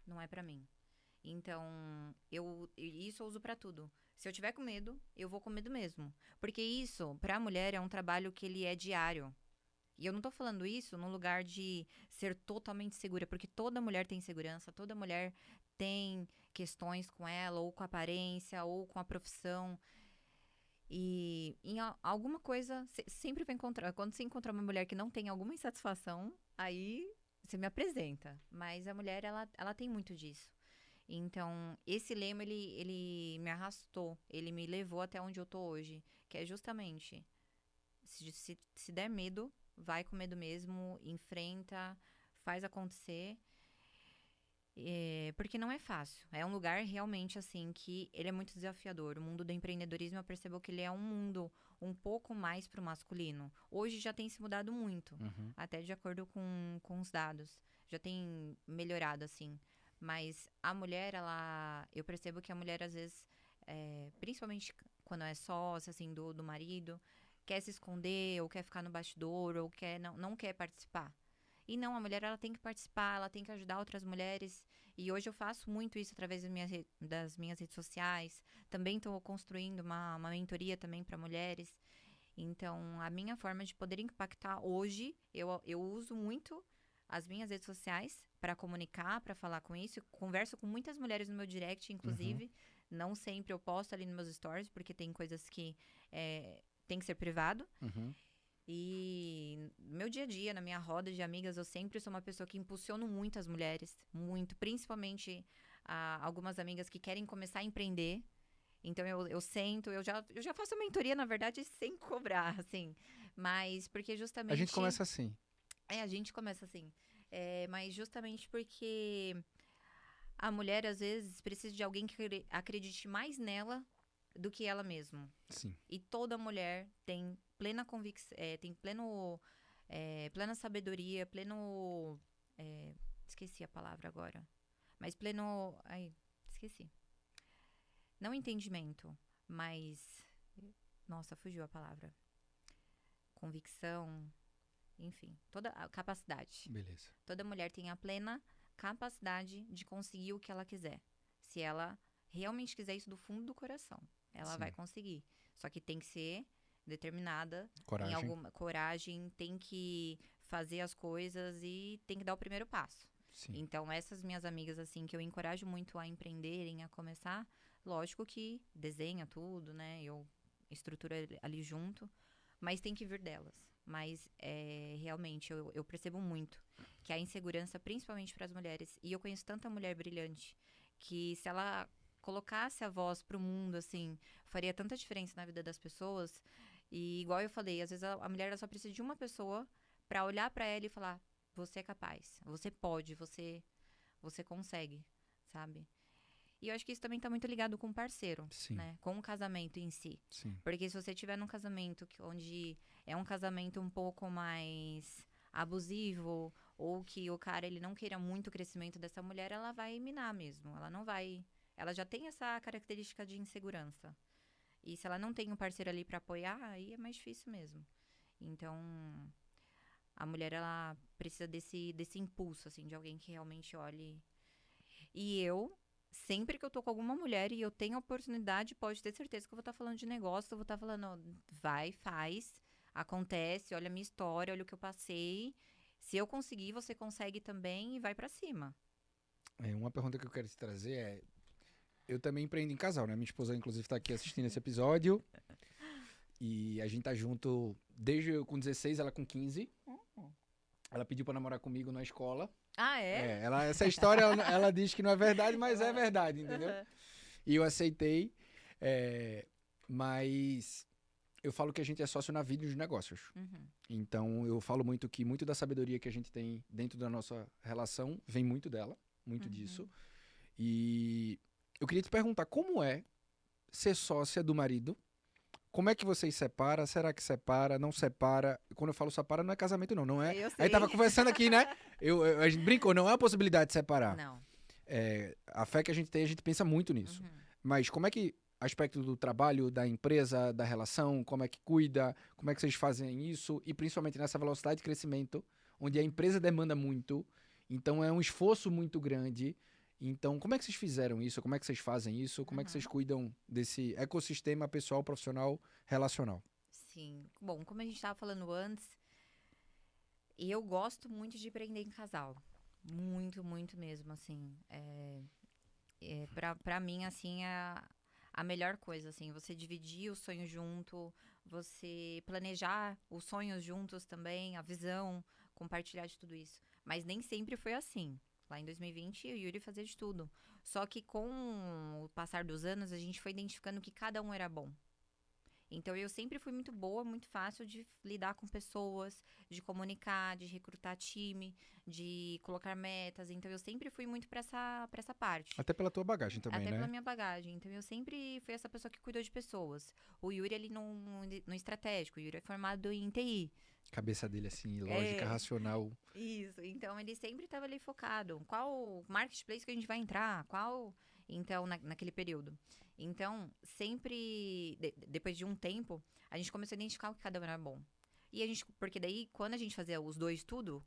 não é pra mim. Então, isso eu uso pra tudo. Se eu tiver com medo, eu vou com medo mesmo. Porque isso, pra mulher, é um trabalho que ele é diário. E eu não tô falando isso num lugar de ser totalmente segura, porque toda mulher tem segurança, toda mulher tem questões com ela, ou com a aparência, ou com a profissão. E em alguma coisa, sempre vai encontrar. Quando você encontrar uma mulher que não tem alguma insatisfação, aí você me apresenta. Mas a mulher, ela tem muito disso. Então, esse lema, ele me arrastou, ele me levou até onde eu tô hoje. Que é justamente, se der medo, vai com medo mesmo, enfrenta, faz acontecer. Porque não é fácil. É um lugar realmente, assim, que ele é muito desafiador. O mundo do empreendedorismo, eu percebo que ele é um mundo um pouco mais pro masculino. Hoje já tem se mudado muito, até de acordo com os dados. Já tem melhorado, assim. Mas a mulher, eu percebo que a mulher, às vezes, principalmente quando é sócia, assim, do marido, quer se esconder, ou quer ficar no bastidor, ou não quer participar. E não, a mulher, ela tem que participar, ela tem que ajudar outras mulheres. E hoje eu faço muito isso através das minhas redes sociais. Também estou construindo uma mentoria também para mulheres. Então, a minha forma de poder impactar hoje, eu uso muito as minhas redes sociais para comunicar, para falar com isso. Eu converso com muitas mulheres no meu direct, inclusive. Não sempre eu posto ali nos meus stories, porque tem coisas que tem que ser privado. E no meu dia a dia, na minha roda de amigas, eu sempre sou uma pessoa que impulsiono muito as mulheres. Muito. Principalmente algumas amigas que querem começar a empreender. Então, eu sento, eu já faço a mentoria, na verdade, sem cobrar, assim. Mas porque justamente... A gente começa assim. A gente começa assim. Mas justamente porque a mulher, às vezes, precisa de alguém que acredite mais nela do que ela mesma. Sim. E toda mulher tem plena convicção, tem plena sabedoria, esqueci a palavra agora. Mas esqueci. Não entendimento, mas... Nossa, fugiu a palavra. Convicção... Enfim, toda a capacidade. Beleza. Toda mulher tem a plena capacidade de conseguir o que ela quiser. Se ela realmente quiser isso do fundo do coração, ela Sim. vai conseguir. Só que tem que ser determinada, Coragem. em alguma coragem, tem que fazer as coisas e tem que dar o primeiro passo. Sim. Então, essas minhas amigas, assim, que eu encorajo muito a empreenderem, a começar, lógico que desenha tudo, né? Eu estruturo ali junto, mas tem que vir delas. Mas, realmente, eu percebo muito que a insegurança, principalmente para as mulheres, e eu conheço tanta mulher brilhante, que se ela colocasse a voz pro mundo, assim, faria tanta diferença na vida das pessoas. E, igual eu falei, às vezes a mulher ela só precisa de uma pessoa para olhar para ela e falar: você é capaz, você pode, você consegue, sabe? E eu acho que isso também tá muito ligado com o parceiro, Sim. né? Com o casamento em si. Sim. Porque se você tiver num casamento onde é um casamento um pouco mais abusivo, ou que o cara ele não queira muito o crescimento dessa mulher, ela vai minar mesmo. Ela não vai. Ela já tem essa característica de insegurança. E se ela não tem um parceiro ali pra apoiar, aí é mais difícil mesmo. Então, a mulher, ela precisa desse impulso, assim, de alguém que realmente olhe. E eu, sempre que eu tô com alguma mulher e eu tenho a oportunidade, pode ter certeza que eu vou estar falando de negócio, eu vou estar falando: ó, vai, faz, acontece, olha a minha história, olha o que eu passei. Se eu conseguir, você consegue também e vai pra cima. Uma pergunta que eu quero te trazer é... Eu também empreendo em casal, né? Minha esposa, inclusive, tá aqui assistindo esse episódio. E a gente tá junto desde eu com 16, ela com 15. Ela pediu pra namorar comigo na escola. Ah, é? Essa história, ela diz que não é verdade, mas é verdade, entendeu? E eu aceitei. Mas eu falo que a gente é sócio na vida dos negócios. Uhum. Então, eu falo muito que muito da sabedoria que a gente tem dentro da nossa relação vem muito dela, muito disso. E eu queria te perguntar, como é ser sócia do marido? Como é que vocês separam? Será que separa? Não separa? Quando eu falo separa, não é casamento, não é? Eu sei. Aí tava conversando aqui, né? A gente brincou, não é uma possibilidade de separar. Não. A fé que a gente tem, a gente pensa muito nisso. Uhum. Mas como é que, aspecto do trabalho, da empresa, da relação, como é que cuida, como é que vocês fazem isso? E principalmente nessa velocidade de crescimento, onde a empresa demanda muito, então é um esforço muito grande. Então, como é que vocês fizeram isso? Como é que vocês fazem isso? Como é que vocês cuidam desse ecossistema pessoal, profissional, relacional? Sim. Bom, como a gente estava falando antes, eu gosto muito de empreender em casal. Muito, muito mesmo, assim. Pra mim, assim, é a melhor coisa, assim. Você dividir o sonho junto, você planejar os sonhos juntos também, a visão, compartilhar de tudo isso. Mas nem sempre foi assim. Lá em 2020, o Yuri fazia de tudo. Só que com o passar dos anos, a gente foi identificando que cada um era bom. Então, eu sempre fui muito boa, muito fácil de lidar com pessoas, de comunicar, de recrutar time, de colocar metas. Então, eu sempre fui muito pra essa parte. Até pela tua bagagem também, Até né? pela minha bagagem. Então, eu sempre fui essa pessoa que cuidou de pessoas. O Yuri, ali no estratégico. O Yuri é formado em TI. Cabeça dele, assim, lógica, racional. Isso. Então, ele sempre estava ali focado. Qual marketplace que a gente vai entrar? Qual... Então, naquele período. Então, sempre, depois de um tempo, a gente começou a identificar o que cada um era bom. E a gente, porque daí, quando a gente fazia os dois tudo,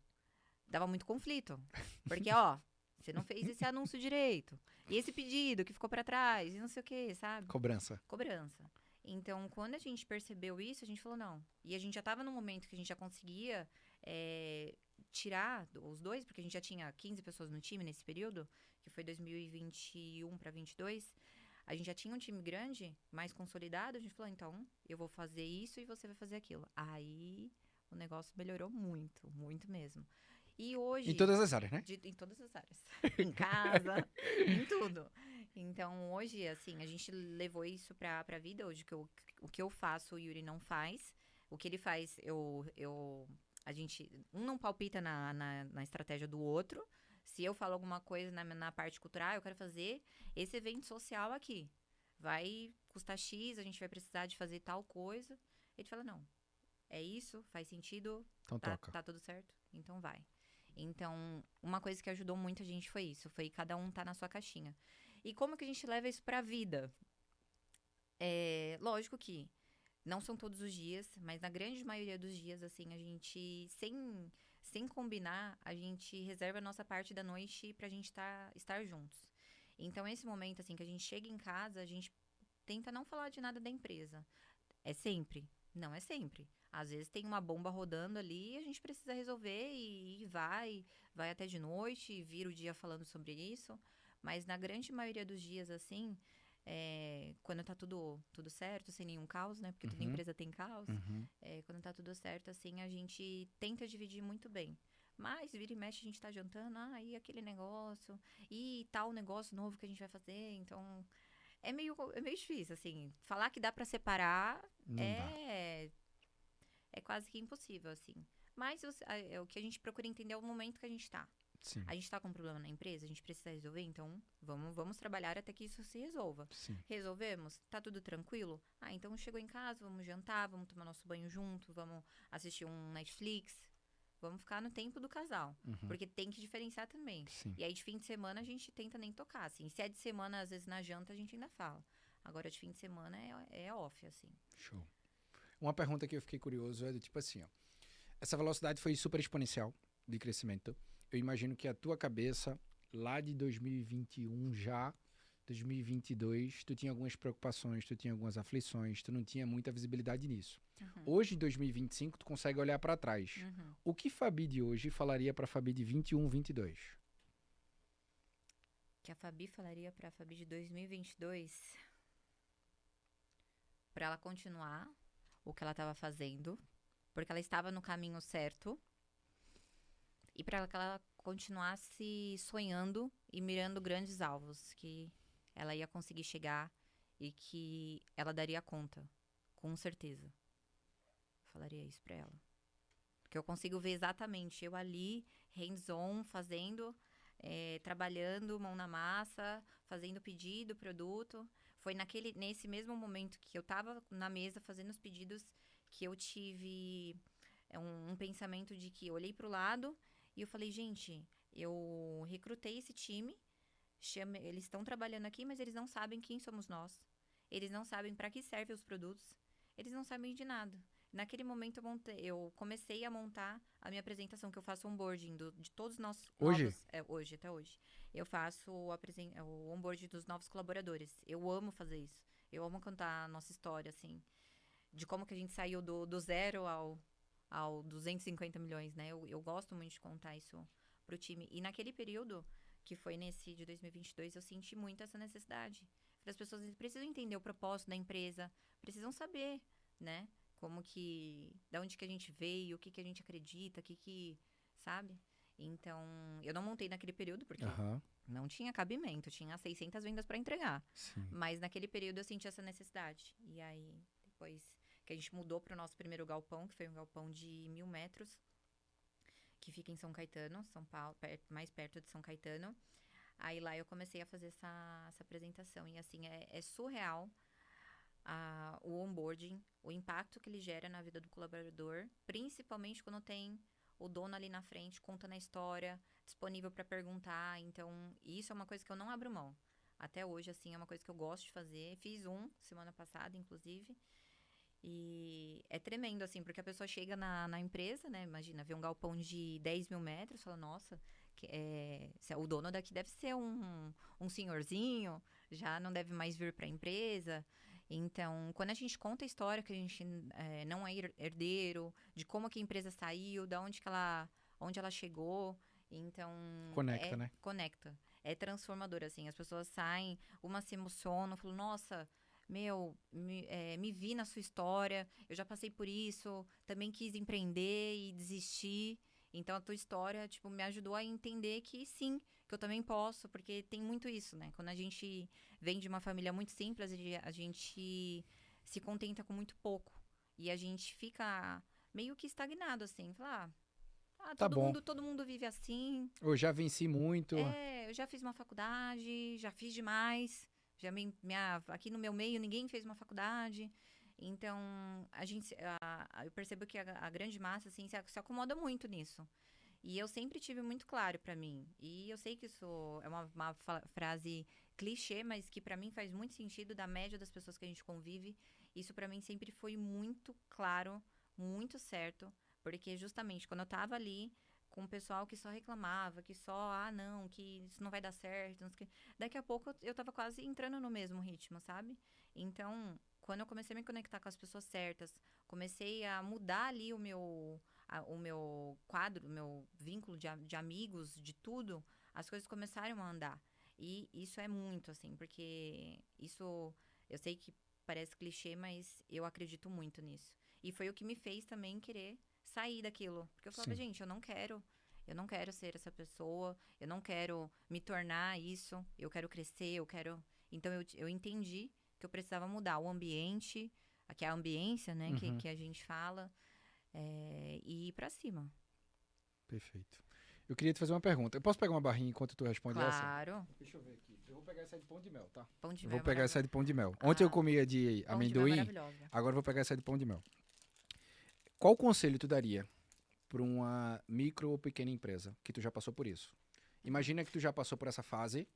dava muito conflito. Porque, ó, você não fez esse anúncio direito. E esse pedido que ficou pra trás, e não sei o que, sabe? Cobrança. Então, quando a gente percebeu isso, a gente falou, não. E a gente já tava num momento que a gente já conseguia tirar os dois, porque a gente já tinha 15 pessoas no time nesse período, que foi 2021 para 2022. A gente já tinha um time grande, mais consolidado. A gente falou, então, eu vou fazer isso e você vai fazer aquilo. Aí, o negócio melhorou muito, muito mesmo. E hoje... Em todas as áreas, né? Em todas as áreas. Em casa, em tudo. Então, hoje, assim, a gente levou isso pra vida. Hoje, o que eu faço, o Yuri não faz. O que ele faz, a gente... Um não palpita na estratégia do outro. Se eu falo alguma coisa na parte cultural, eu quero fazer esse evento social aqui. Vai custar X, a gente vai precisar de fazer tal coisa. Ele fala, não, é isso, faz sentido, então tá tudo certo, então vai. Então, uma coisa que ajudou muito a gente foi isso, foi cada um tá na sua caixinha. E como que a gente leva isso pra vida? Lógico que não são todos os dias, mas na grande maioria dos dias, assim, a gente, sem combinar, a gente reserva a nossa parte da noite pra gente estar juntos. Então, esse momento, assim, que a gente chega em casa, a gente tenta não falar de nada da empresa. É sempre? Não é sempre. Às vezes tem uma bomba rodando ali e a gente precisa resolver e vai até de noite e vira o dia falando sobre isso. Mas na grande maioria dos dias, assim, quando tá tudo certo, sem nenhum caos, né? Porque toda empresa tem caos. Quando tá tudo certo, assim, a gente tenta dividir muito bem. Mas vira e mexe, a gente tá jantando, e aquele negócio, e tal negócio novo que a gente vai fazer. Então, é meio difícil, assim. Falar que dá pra separar Não dá. é quase que impossível, assim. Mas o que a gente procura entender é o momento que a gente tá. Sim, A gente tá com um problema na empresa, a gente precisa resolver, então vamos trabalhar até que isso se resolva. sim. Resolvemos? Tá tudo tranquilo? Então chegou em casa, vamos jantar, vamos tomar nosso banho junto, vamos assistir um Netflix. Vamos ficar no tempo do casal. Porque tem que diferenciar também. Sim. E aí, de fim de semana, a gente tenta nem tocar, assim. Se é de semana, às vezes, na janta, a gente ainda fala. Agora, de fim de semana, é off, assim. Show. Uma pergunta que eu fiquei curioso é do tipo assim, ó. Essa velocidade foi super exponencial de crescimento. Eu imagino que a tua cabeça, lá de 2021 já, 2022, tu tinha algumas preocupações, tu tinha algumas aflições, tu não tinha muita visibilidade nisso. Hoje, em 2025, tu consegue olhar para trás. O que Fabi de hoje falaria para Fabi de 21, 22? Que a Fabi falaria pra Fabi de 2022 pra ela continuar o que ela estava fazendo, porque ela estava no caminho certo, e pra que ela continuasse sonhando e mirando grandes alvos, que ela ia conseguir chegar e que ela daria conta, com certeza. Falaria isso pra ela. Porque eu consigo ver exatamente eu ali, hands-on, fazendo, trabalhando, mão na massa, fazendo pedido, produto. Foi nesse mesmo momento que eu tava na mesa fazendo os pedidos que eu tive um pensamento de que eu olhei pro lado e eu falei, gente, eu recrutei esse time, eles estão trabalhando aqui, mas eles não sabem quem somos nós. Eles não sabem para que servem os produtos. Eles não sabem de nada. Naquele momento eu comecei a montar a minha apresentação, que eu faço onboarding de todos nós Hoje? novos. Hoje, até hoje. Eu faço o onboarding dos novos colaboradores. Eu amo fazer isso. Eu amo contar a nossa história, assim, de como que a gente saiu do zero ao 250 milhões, né? Eu gosto muito de contar isso pro time. E naquele período, que foi nesse de 2022, eu senti muito essa necessidade. As pessoas precisam entender o propósito da empresa, precisam saber, né? Da onde que a gente veio, o que a gente acredita, sabe? Então, eu não montei naquele período, porque não tinha cabimento, tinha 600 vendas para entregar. Sim. Mas naquele período eu senti essa necessidade. E aí, depois que a gente mudou para o nosso primeiro galpão, que foi um galpão de 1.000 metros, que fica em São Caetano, São Paulo, mais perto de São Caetano. Aí lá eu comecei a fazer essa apresentação. E assim, é surreal o onboarding, o impacto que ele gera na vida do colaborador, principalmente quando tem o dono ali na frente, contando a história, disponível para perguntar. Então, isso é uma coisa que eu não abro mão. Até hoje, assim, é uma coisa que eu gosto de fazer. Fiz semana passada, inclusive. E é tremendo, assim, porque a pessoa chega na empresa, né? Imagina, vê um galpão de 10 mil metros, fala, nossa, o dono daqui deve ser um senhorzinho, já não deve mais vir para a empresa. Então, quando a gente conta a história que a gente não é herdeiro, de como que a empresa saiu, onde ela chegou, então... Conecta, né? Conecta. É transformador, assim. As pessoas saem, uma se emocionam, falam, nossa, me vi na sua história, eu já passei por isso, também quis empreender e desistir. Então, a tua história, tipo, me ajudou a entender que sim, que eu também posso, porque tem muito isso, né? Quando a gente vem de uma família muito simples, a gente se contenta com muito pouco. E a gente fica meio que estagnado, assim. Falar, Tá bom. todo mundo vive assim. Eu já venci muito. Eu já fiz uma faculdade, já fiz demais. Aqui no meu meio, ninguém fez uma faculdade. Então, eu percebo que a grande massa, assim, se acomoda muito nisso. E eu sempre tive muito claro pra mim. E eu sei que isso é uma frase clichê, mas que pra mim faz muito sentido da média das pessoas que a gente convive. Isso pra mim sempre foi muito claro, muito certo. Porque justamente quando eu tava ali, com o pessoal que só reclamava, que só, não, que isso não vai dar certo. Não sei o quê. Daqui a pouco eu tava quase entrando no mesmo ritmo, sabe? Então, quando eu comecei a me conectar com as pessoas certas, comecei a mudar ali o meu quadro, o meu vínculo de amigos, de tudo, as coisas começaram a andar. E isso é muito, assim, porque isso, eu sei que parece clichê, mas eu acredito muito nisso. E foi o que me fez também querer sair daquilo. Porque eu falava, Sim. gente, eu não quero ser essa pessoa, eu não quero me tornar isso, eu quero crescer, eu quero... Então, eu entendi que eu precisava mudar o ambiente, que é a ambiência, né, Uhum. que a gente fala, e ir pra cima. Perfeito. Eu queria te fazer uma pergunta. Eu posso pegar uma barrinha enquanto tu responde essa? Claro. Deixa eu ver aqui. Eu vou pegar essa de pão de mel, tá? Pão de Eu mel vou pegar essa maravilhoso. de pão de mel. Ontem eu comia de Pão de mel amendoim, maravilhosa. agora eu vou pegar essa de pão de mel. Qual conselho tu daria para uma micro ou pequena empresa que tu já passou por isso? Imagina que tu já passou por essa fase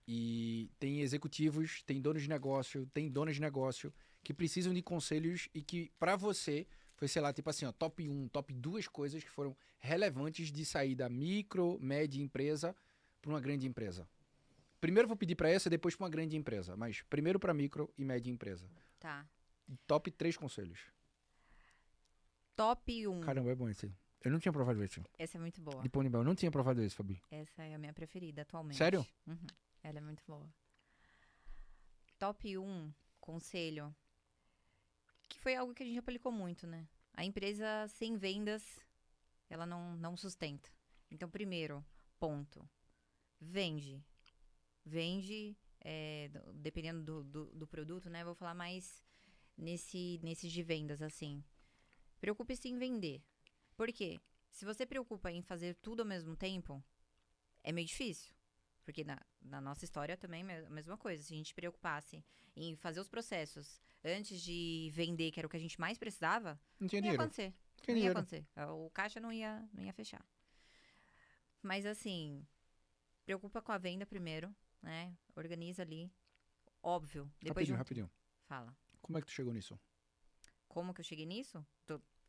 e tem executivos, tem donos de negócio, tem donas de negócio que precisam de conselhos e que pra você foi, sei lá, tipo assim, ó, top 1, top 2 coisas que foram relevantes de sair da micro, média empresa para uma grande empresa. Primeiro vou pedir pra essa, depois pra uma grande empresa, mas primeiro pra micro e média empresa. Tá. Top 3 conselhos. Top 1. Caramba, é bom esse. Eu não tinha provado esse. Essa é muito boa. De pão de mel, eu não tinha provado esse, Fabi. Essa é a minha preferida atualmente. Sério? Uhum. Ela é muito boa. Top 1, conselho, que foi algo que a gente aplicou muito, né? A empresa sem vendas, ela não sustenta. Então, primeiro, ponto. Vende. Vende, dependendo do produto, né? Vou falar mais nesse de vendas, assim. Preocupe-se em vender. Por quê? Se você preocupa em fazer tudo ao mesmo tempo, é meio difícil. Porque na nossa história também é a mesma coisa. Se a gente preocupasse em fazer os processos antes de vender, que era o que a gente mais precisava, Não tinha não ia dinheiro. acontecer. Tinha Não ia dinheiro. acontecer. O caixa não ia fechar. Mas assim, preocupa com a venda primeiro, né? Organiza ali. Óbvio. Depois Rapidinho. Fala. Como é que tu chegou nisso? Como que eu cheguei nisso?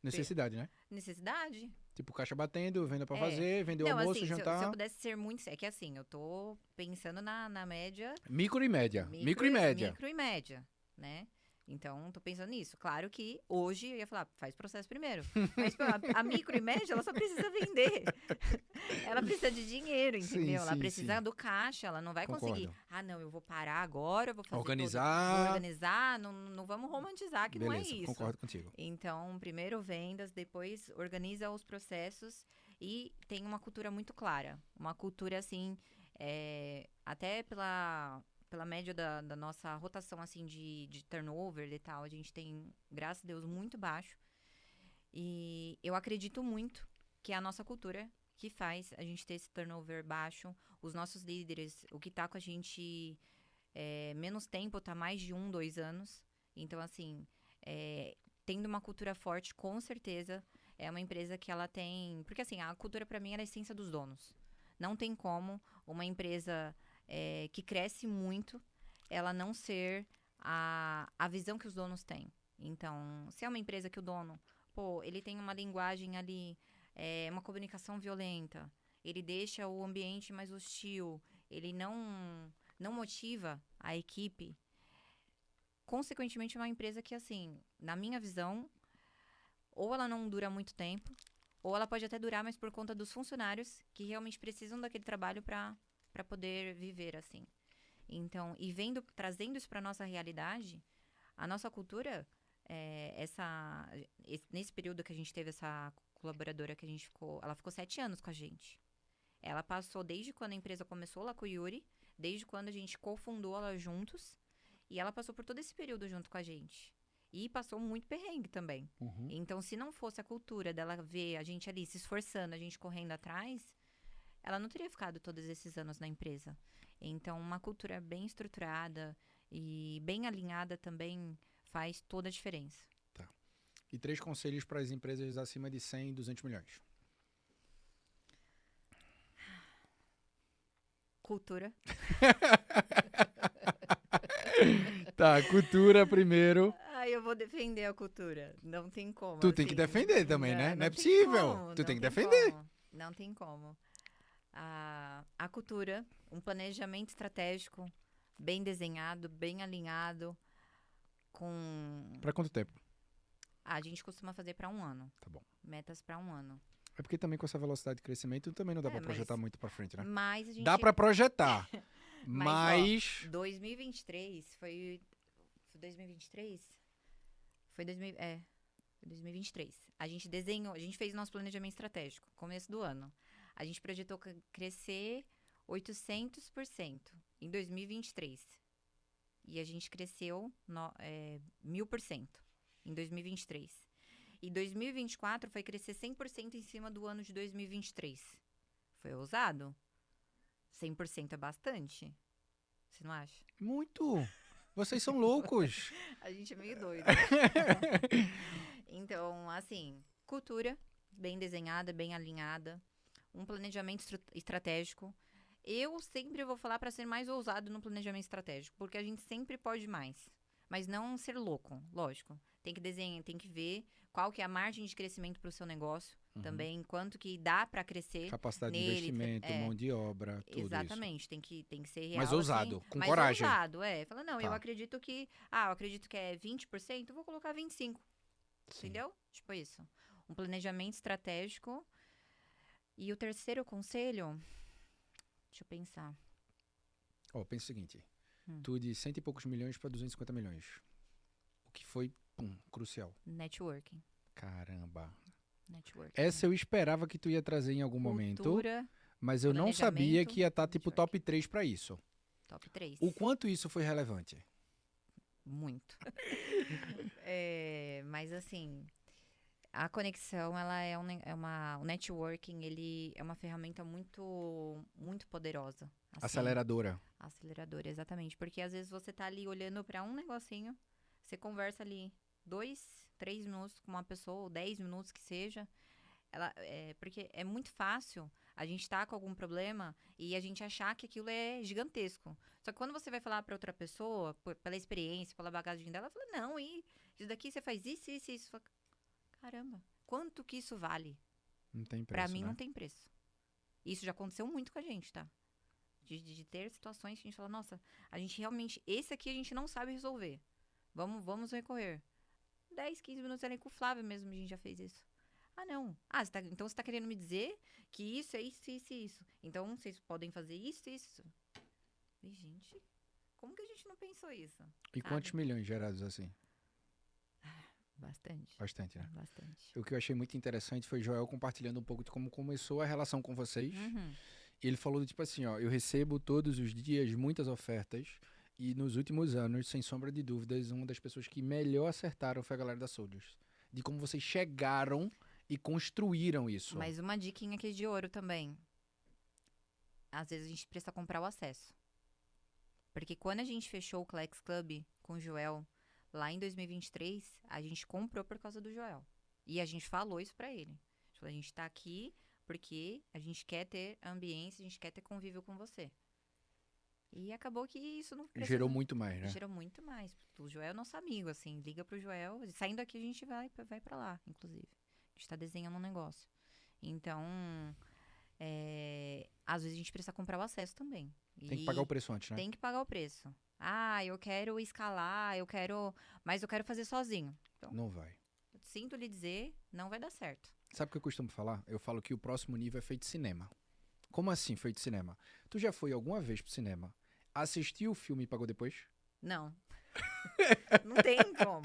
Necessidade, né? Necessidade. Tipo, caixa batendo, venda pra É. fazer, vender o Não, almoço, assim, se jantar. eu pudesse ser muito... É que assim, eu tô pensando na média... Micro e média. Micro e média. Micro e média, né? Então, tô pensando nisso. Claro que hoje eu ia falar, faz processo primeiro. Mas pô, a micro e média, ela só precisa vender. Ela precisa de dinheiro, entendeu? Ela sim, precisa sim. do caixa, ela não vai conseguir. Concordo. Não, eu vou parar agora, eu vou fazer Organizar. vou organizar, não vamos romantizar que Beleza, não é isso. concordo contigo. Então, primeiro vendas, depois organiza os processos e tem uma cultura muito clara. Uma cultura, assim, até pela média da nossa rotação, assim, de turnover e tal, a gente tem, graças a Deus, muito baixo. E eu acredito muito que é a nossa cultura que faz a gente ter esse turnover baixo. Os nossos líderes, o que tá com a gente menos tempo, tá mais de 1, 2 anos. Então, assim, tendo uma cultura forte, com certeza, é uma empresa que ela tem... Porque, assim, a cultura, pra mim, é a essência dos donos. Não tem como uma empresa que cresce muito, ela não ser a visão que os donos têm. Então, se é uma empresa que o dono, ele tem uma linguagem ali, uma comunicação violenta, ele deixa o ambiente mais hostil, ele não motiva a equipe, consequentemente é uma empresa que, assim, na minha visão, ou ela não dura muito tempo, ou ela pode até durar, mas por conta dos funcionários que realmente precisam daquele trabalho para poder viver, assim. Então, e trazendo isso para nossa realidade, a nossa cultura, nesse período que a gente teve essa colaboradora que ela ficou 7 anos com a gente. Ela passou desde quando a empresa começou lá com o Yuri, desde quando a gente cofundou ela juntos, e ela passou por todo esse período junto com a gente. E passou muito perrengue também. Uhum. Então, se não fosse a cultura dela ver a gente ali se esforçando, a gente correndo atrás, ela não teria ficado todos esses anos na empresa. Então, uma cultura bem estruturada e bem alinhada também faz toda a diferença. Tá. E 3 conselhos para as empresas acima de 100, 200 milhões. Cultura. Tá, cultura primeiro. Eu vou defender a cultura. Não tem como. Tu tem que defender também, né? Não é possível. Tu tem que defender. Não tem como. A cultura, um planejamento estratégico bem desenhado, bem alinhado, com... Pra quanto tempo? A gente costuma fazer para 1 ano. Tá bom. Metas para 1 ano. É porque também com essa velocidade de crescimento também não dá pra mas- projetar muito pra frente, né? Mas a gente... Dá pra projetar, Mas, mas... 2023 foi 2023? Foi 2023. A gente desenhou, a gente fez nosso planejamento estratégico, começo do ano. A gente projetou crescer 800% em 2023. E a gente cresceu 1000% em 2023. E 2024 foi crescer 100% em cima do ano de 2023. Foi ousado? 100% é bastante. Você não acha? Muito! Vocês são loucos! A gente é meio doido. Então, assim, cultura bem desenhada, bem alinhada, um planejamento estratégico. Eu sempre vou falar para ser mais ousado no planejamento estratégico, porque a gente sempre pode mais, mas não ser louco, lógico. Tem que desenhar, tem que ver qual que é a margem de crescimento para o seu negócio, também quanto que dá para crescer. Capacidade de nele, investimento, mão de obra, tudo Exatamente, tem que ser real. Mas ousado, assim, com mas coragem. ousado, Fala, não, eu Tá. acredito que é 20%, eu vou colocar 25%. Sim. Entendeu? Tipo isso. Um planejamento estratégico. E o terceiro conselho, deixa eu pensar. Ó, pensa o seguinte. Hum. Tu de 100 e poucos milhões pra 250 milhões. O que foi, crucial. Networking. Caramba. Networking. Essa eu esperava que tu ia trazer em algum momento, Cultura, mas eu não sabia planejamento, que ia estar tipo networking. top 3 pra isso. top 3. O quanto isso foi relevante? Muito. Mas assim, a conexão, ela o networking, ele é uma ferramenta muito, muito poderosa. Assim, Aceleradora. Aceleradora, exatamente. Porque às vezes você tá ali olhando pra um negocinho, você conversa ali 2, 3 minutos com uma pessoa, ou 10 minutos que seja. Porque é muito fácil a gente tá com algum problema e a gente achar que aquilo é gigantesco. Só que quando você vai falar pra outra pessoa, pela experiência, pela bagagem dela, ela fala, não, e isso daqui você faz isso, isso, isso. Fala, caramba, quanto que isso vale? Não tem preço, Pra mim né? não tem preço. Isso já aconteceu muito com a gente, tá? De ter situações que a gente fala, nossa, a gente realmente, esse aqui a gente não sabe resolver. Vamos recorrer. 10, 15 minutos ali com o Flávio mesmo, a gente já fez isso. Ah, não. Então você tá querendo me dizer que isso é isso, isso e isso. Então vocês podem fazer isso e isso. E, gente, como que a gente não pensou isso? E quantos milhões gerados assim? Bastante. Bastante, né? Bastante. O que eu achei muito interessante foi Joel compartilhando um pouco de como começou a relação com vocês. Uhum. E ele falou do tipo assim, ó, eu recebo todos os dias muitas ofertas e nos últimos anos, sem sombra de dúvidas, uma das pessoas que melhor acertaram foi a galera da Soldiers. De como vocês chegaram e construíram isso. Mas uma diquinha aqui de ouro também. Às vezes a gente precisa comprar o acesso. Porque quando a gente fechou o Clex Club com o Joel, lá em 2023, a gente comprou por causa do Joel. E a gente falou isso pra ele. A gente tá aqui porque a gente quer ter ambiência, a gente quer ter convívio com você. E acabou que isso não precisa... Gerou muito mais, né? Gerou muito mais. O Joel é nosso amigo, assim. Liga pro Joel. Saindo daqui, a gente vai pra lá, inclusive. A gente tá desenhando um negócio. Então, às vezes a gente precisa comprar o acesso também. Tem que pagar o preço antes, né? Tem que pagar o preço. Eu quero escalar, mas eu quero fazer sozinho. Então, Não vai. sinto lhe dizer, não vai dar certo. Sabe o que eu costumo falar? Eu falo que o próximo nível é feito cinema. Como assim feito cinema? Tu já foi alguma vez pro cinema, assistiu o filme e pagou depois? Não. Não tem como.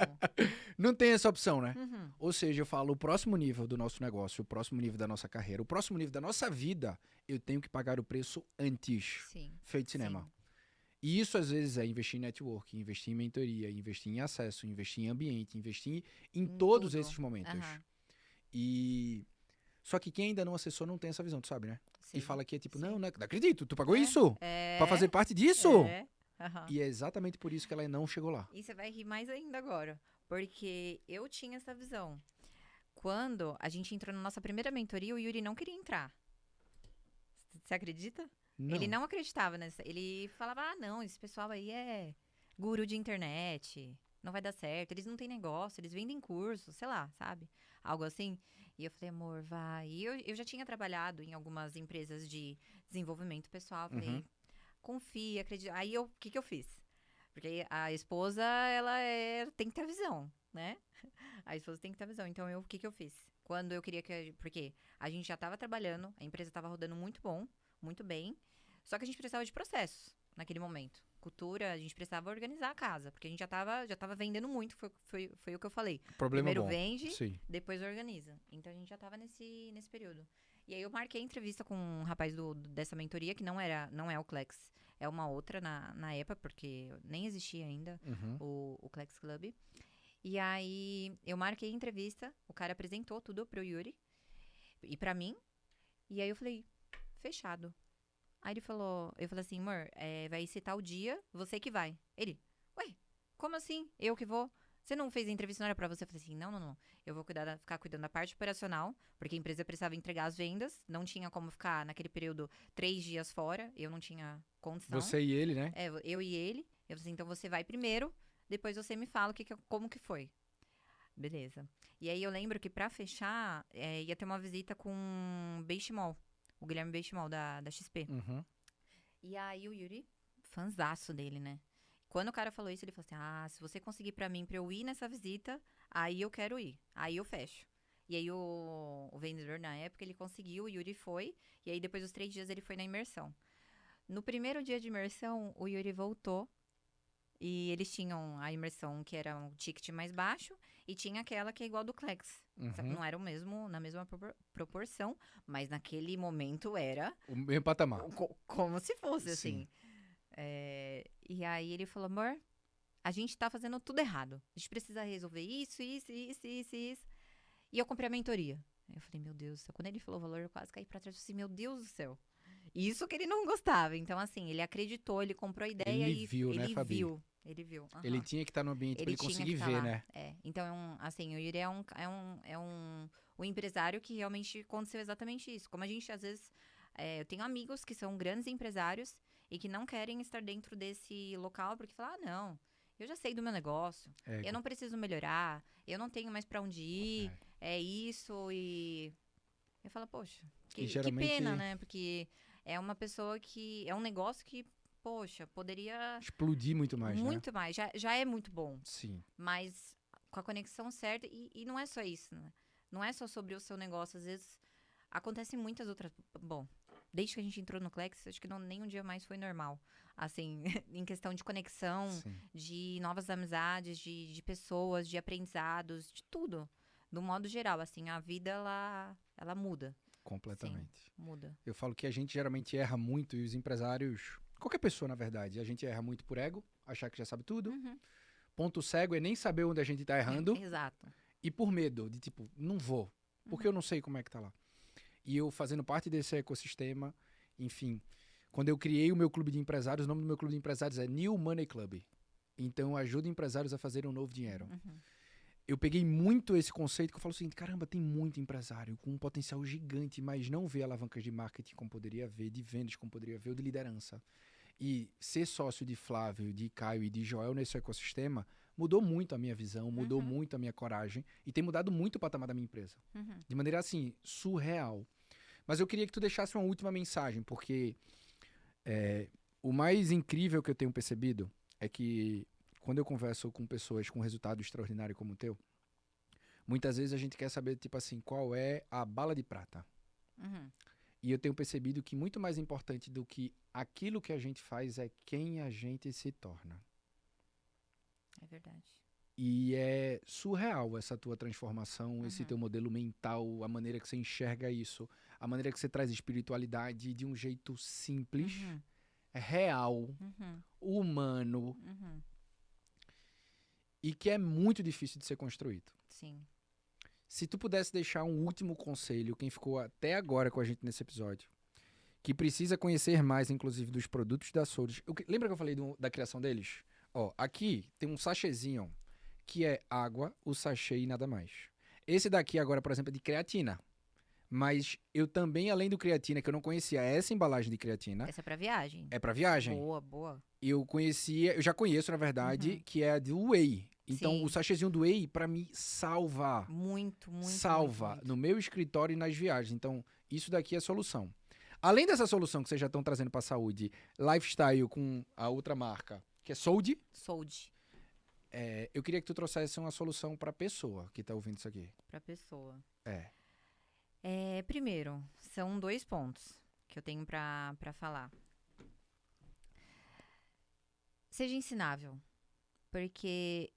Não tem essa opção, né? Uhum. Ou seja, eu falo, o próximo nível do nosso negócio, o próximo nível da nossa carreira, o próximo nível da nossa vida, eu tenho que pagar o preço antes. Sim. Feito cinema. Sim. E isso, às vezes, é investir em network, investir em mentoria, investir em acesso, investir em ambiente, investir em todos tudo. esses momentos. Aham. E... Só que quem ainda não acessou não tem essa visão, tu sabe, né? Sim. E fala que é tipo, Sim. não acredito, tu pagou isso? É. Pra fazer parte disso? É. Aham. E é exatamente por isso que ela não chegou lá. E você vai rir mais ainda agora. Porque eu tinha essa visão. Quando a gente entrou na nossa primeira mentoria, o Yuri não queria entrar. Você acredita? Ele não acreditava nessa. Ele falava, não, esse pessoal aí é guru de internet. Não vai dar certo. Eles não têm negócio, eles vendem curso, sei lá, sabe? Algo assim. E eu falei, amor, vai. E eu já tinha trabalhado em algumas empresas de desenvolvimento pessoal. Falei, confia, acredita. Aí, o que eu fiz? Porque a esposa, tem que ter visão, né? A esposa tem que ter visão. Então, o que eu fiz? Quando eu queria que... Porque a gente já estava trabalhando, a empresa estava rodando muito bom, muito bem. Só que a gente precisava de processos naquele momento. Cultura, a gente precisava organizar a casa. Porque a gente já tava vendendo muito, foi o que eu falei. Problema Primeiro bom. vende, Sim. depois organiza. Então, a gente já estava nesse período. E aí, eu marquei entrevista com um rapaz dessa mentoria, que não é o Klex. É uma outra na época, porque nem existia ainda o Klex Club. E aí, eu marquei a entrevista, o cara apresentou tudo pro Yuri e pra mim. E aí, eu falei, fechado. Aí eu falei assim, amor, vai ser tal dia, você que vai. Ele, ué, como assim? Eu que vou? Você não fez a entrevista, não era pra você? Eu falei assim, não. Eu vou ficar cuidando da parte operacional, porque a empresa precisava entregar as vendas. Não tinha como ficar, naquele período, 3 dias fora. Eu não tinha condição. Você e ele, né? Eu e ele. Eu falei assim, então você vai primeiro, depois você me fala como que foi. Beleza. E aí eu lembro que pra fechar, ia ter uma visita com o Guilherme Benchimol, da XP. E aí o Yuri, fanzaço dele, né? Quando o cara falou isso, ele falou assim, se você conseguir pra mim, pra eu ir nessa visita, aí eu quero ir. Aí eu fecho. E aí o vendedor, na época, ele conseguiu, o Yuri foi. E aí depois dos 3 dias ele foi na imersão. No primeiro dia de imersão, o Yuri voltou. E eles tinham a imersão que era um ticket mais baixo. E tinha aquela que é igual do Klex. Só que não era na mesma proporção. Mas naquele momento era... O mesmo patamar. Como se fosse, Sim. assim. E aí ele falou, amor, a gente tá fazendo tudo errado. A gente precisa resolver isso. E eu comprei a mentoria. Aí eu falei, meu Deus do céu. Quando ele falou o valor, eu quase caí pra trás. Eu falei assim, meu Deus do céu. Isso que ele não gostava. Então, assim, ele acreditou, ele comprou a ideia Ele viu, né, Fabi? Ele viu. Ele tinha que estar no ambiente pra ele conseguir ver, né? Então, assim, o Yuri é um empresário que realmente aconteceu exatamente isso. Como a gente, às vezes, eu tenho amigos que são grandes empresários e que não querem estar dentro desse local porque falam, não, eu já sei do meu negócio, eu não preciso melhorar, eu não tenho mais pra onde ir, é isso, e eu falo, poxa, que pena, né? Porque é uma pessoa que, é um negócio que, poxa, poderia... explodir muito mais, muito mais, já é muito bom. Sim. Mas com a conexão certa, e não é só isso, né? Não é só sobre o seu negócio, às vezes acontecem muitas outras... Bom, desde que a gente entrou no Klex, acho que nem um dia mais foi normal. Assim, em questão de conexão, de novas amizades, de pessoas, de aprendizados, de tudo. Do modo geral, assim, a vida, ela muda. Completamente. Sim, muda. Eu falo que a gente geralmente erra muito, e os empresários, qualquer pessoa, na verdade, a gente erra muito por ego, achar que já sabe tudo. Ponto cego é nem saber onde a gente tá errando. Exato. E por medo de, tipo, não vou, porque eu não sei como é que tá lá. E eu fazendo parte desse ecossistema, enfim, quando eu criei o meu clube de empresários, o nome do meu clube de empresários é New Money Club. Então, eu ajudo empresários a fazerem um novo dinheiro. Eu peguei muito esse conceito que eu falo assim, caramba, tem muito empresário com um potencial gigante, mas não vê alavancas de marketing como poderia ver, de vendas como poderia ver, ou de liderança. E ser sócio de Flávio, de Caio e de Joel nesse ecossistema mudou muito a minha visão, mudou muito a minha coragem e tem mudado muito o patamar da minha empresa. De maneira, assim, surreal. Mas eu queria que tu deixasse uma última mensagem, porque o mais incrível que eu tenho percebido é que quando eu converso com pessoas com resultado extraordinário como o teu, muitas vezes a gente quer saber, tipo assim, qual é a bala de prata. E eu tenho percebido que muito mais importante do que aquilo que a gente faz é quem a gente se torna. É verdade. E é surreal essa tua transformação, esse teu modelo mental, a maneira que você enxerga isso, a maneira que você traz espiritualidade de um jeito simples, real, humano, e que é muito difícil de ser construído. Sim. Se tu pudesse deixar um último conselho, quem ficou até agora com a gente nesse episódio, que precisa conhecer mais, inclusive, dos produtos da Soldiers. Lembra que eu falei da criação deles? Ó, aqui tem um sachêzinho, que é água, o sachê e nada mais. Esse daqui agora, por exemplo, é de creatina. Mas eu também, além do creatina, que eu não conhecia essa embalagem de creatina. Essa é pra viagem. É pra viagem. Boa, boa. Eu já conheço, na verdade, que é a do whey. Então, Sim. o sachêzinho do whey, pra mim, salva. Muito, muito, Salva muito, muito. no meu escritório e nas viagens. Então, isso daqui é a solução. Além dessa solução que vocês já estão trazendo pra saúde, lifestyle com a outra marca, que é Sold, Sold eu queria que tu trouxesse uma solução pra pessoa que tá ouvindo isso aqui. pra pessoa. É. Primeiro, são 2 pontos que eu tenho pra falar. Seja ensinável. Porque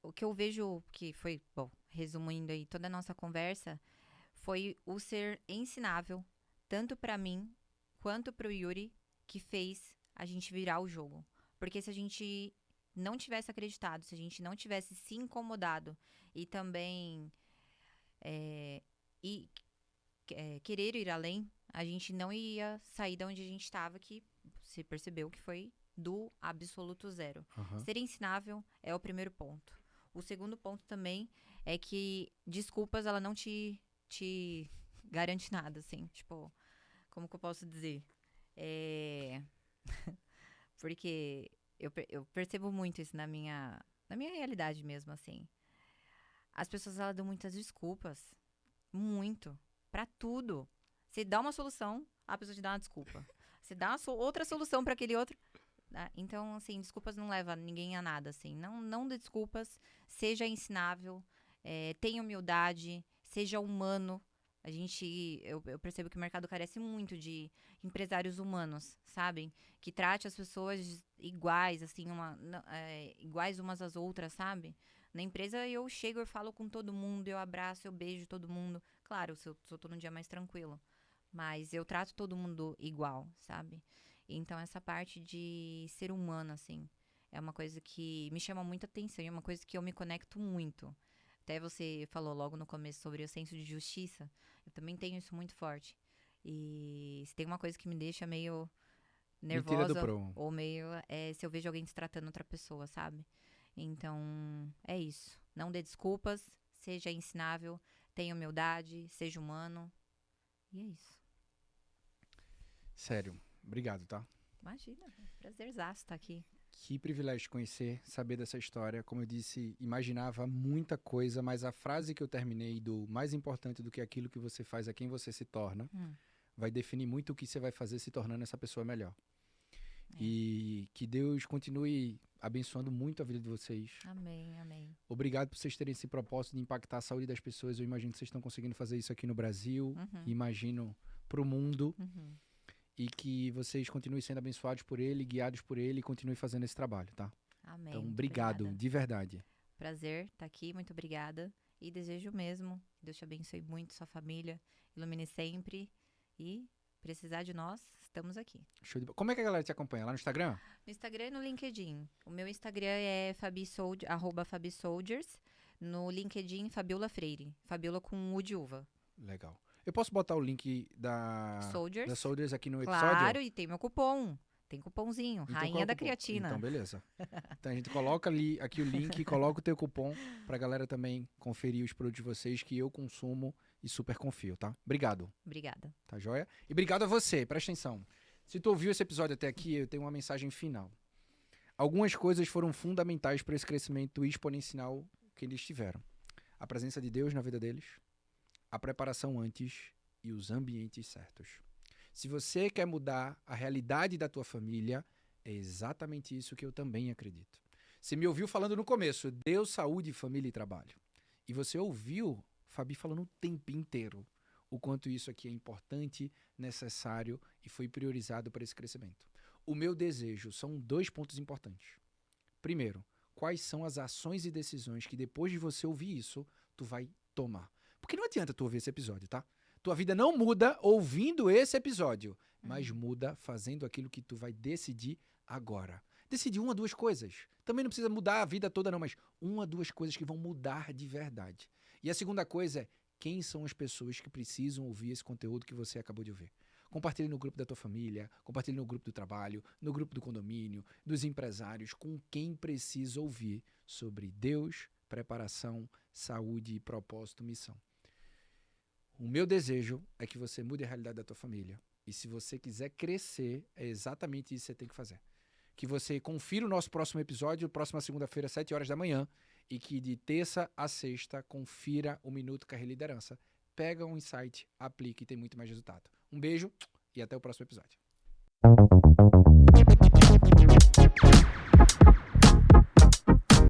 o que eu vejo que foi, bom, resumindo aí toda a nossa conversa, foi o ser ensinável, tanto pra mim quanto pro Yuri, que fez a gente virar o jogo. Porque se a gente não tivesse acreditado, se a gente não tivesse se incomodado e também querer ir além, a gente não ia sair de onde a gente estava, que se percebeu que foi do absoluto zero. Aham. Ser ensinável é o primeiro ponto. O segundo ponto também é que desculpas, ela não te garante nada, assim. Tipo, como que eu posso dizer? Porque eu percebo muito isso na minha realidade mesmo, assim. As pessoas, elas dão muitas desculpas. Muito. Pra tudo. Você dá uma solução, a pessoa te dá uma desculpa. Você dá outra solução pra aquele outro. Então, assim, desculpas não levam ninguém a nada, assim. Não dê desculpas, seja ensinável, tenha humildade, seja humano. Eu percebo que o mercado carece muito de empresários humanos, sabem? Que trate as pessoas iguais, assim, iguais umas às outras, sabe? Na empresa eu chego, eu falo com todo mundo, eu abraço, eu beijo todo mundo. Claro, se eu tô num dia mais tranquilo. Mas eu trato todo mundo igual, sabe? Então, essa parte de ser humano, assim, é uma coisa que me chama muita atenção. E é uma coisa que eu me conecto muito. Até você falou logo no começo sobre o senso de justiça. Eu também tenho isso muito forte. E se tem uma coisa que me deixa meio Me tira do nervosa prumo. ou meio... se eu vejo alguém destratando outra pessoa, sabe? Então, é isso. Não dê desculpas, seja ensinável, tenha humildade, seja humano. E é isso. Sério. Obrigado, tá? Imagina, prazerzaço estar aqui. Que privilégio te conhecer, saber dessa história. Como eu disse, imaginava muita coisa, mas a frase que eu terminei do mais importante do que aquilo que você faz é quem você se torna, vai definir muito o que você vai fazer se tornando essa pessoa melhor. E que Deus continue abençoando muito a vida de vocês. Amém, amém. Obrigado por vocês terem esse propósito de impactar a saúde das pessoas. Eu imagino que vocês estão conseguindo fazer isso aqui no Brasil, imagino pro mundo. E que vocês continuem sendo abençoados por ele, guiados por ele e continuem fazendo esse trabalho, tá? Amém. Então, obrigado, Obrigada. de verdade. Prazer estar aqui, muito obrigada. E desejo mesmo que Deus te abençoe muito, sua família, ilumine sempre. E precisar de nós, estamos aqui. Show de bola. Como é que a galera te acompanha? Lá no Instagram? No Instagram e no LinkedIn. O meu Instagram é @FabiSoldiers. No LinkedIn, Fabiola Freire. Fabiola com U de uva. Legal. Eu posso botar o link da Soldiers aqui no episódio? Claro, e tem meu cupom. Tem cupomzinho, Então, Rainha qual é o da cupom? Creatina. Então, beleza. Então, a gente coloca ali aqui o link, coloca o teu cupom pra galera também conferir os produtos de vocês que eu consumo e super confio, tá? Obrigado. Obrigada. Tá joia? E obrigado a você, presta atenção. Se tu ouviu esse episódio até aqui, eu tenho uma mensagem final. Algumas coisas foram fundamentais para esse crescimento exponencial que eles tiveram. A presença de Deus na vida deles, a preparação antes e os ambientes certos. Se você quer mudar a realidade da tua família, é exatamente isso que eu também acredito. Você me ouviu falando no começo, Deus, saúde, família e trabalho. E você ouviu Fabi falando o tempo inteiro o quanto isso aqui é importante, necessário e foi priorizado para esse crescimento. O meu desejo são 2 pontos importantes. Primeiro, quais são as ações e decisões que depois de você ouvir isso, tu vai tomar. Porque não adianta tu ouvir esse episódio, tá? Tua vida não muda ouvindo esse episódio, mas muda fazendo aquilo que tu vai decidir agora. Decidir 1 ou 2 coisas. Também não precisa mudar a vida toda não, mas 1 ou 2 coisas que vão mudar de verdade. E a segunda coisa é, quem são as pessoas que precisam ouvir esse conteúdo que você acabou de ouvir? Compartilhe no grupo da tua família, compartilhe no grupo do trabalho, no grupo do condomínio, dos empresários, com quem precisa ouvir sobre Deus, preparação, saúde, propósito, missão. O meu desejo é que você mude a realidade da tua família. E se você quiser crescer, é exatamente isso que você tem que fazer. Que você confira o nosso próximo episódio, próxima segunda-feira, 7 horas da manhã. e que de terça a sexta confira o Minuto Carreira e Liderança. Pega um insight, aplique e tem muito mais resultado. Um beijo e até o próximo episódio.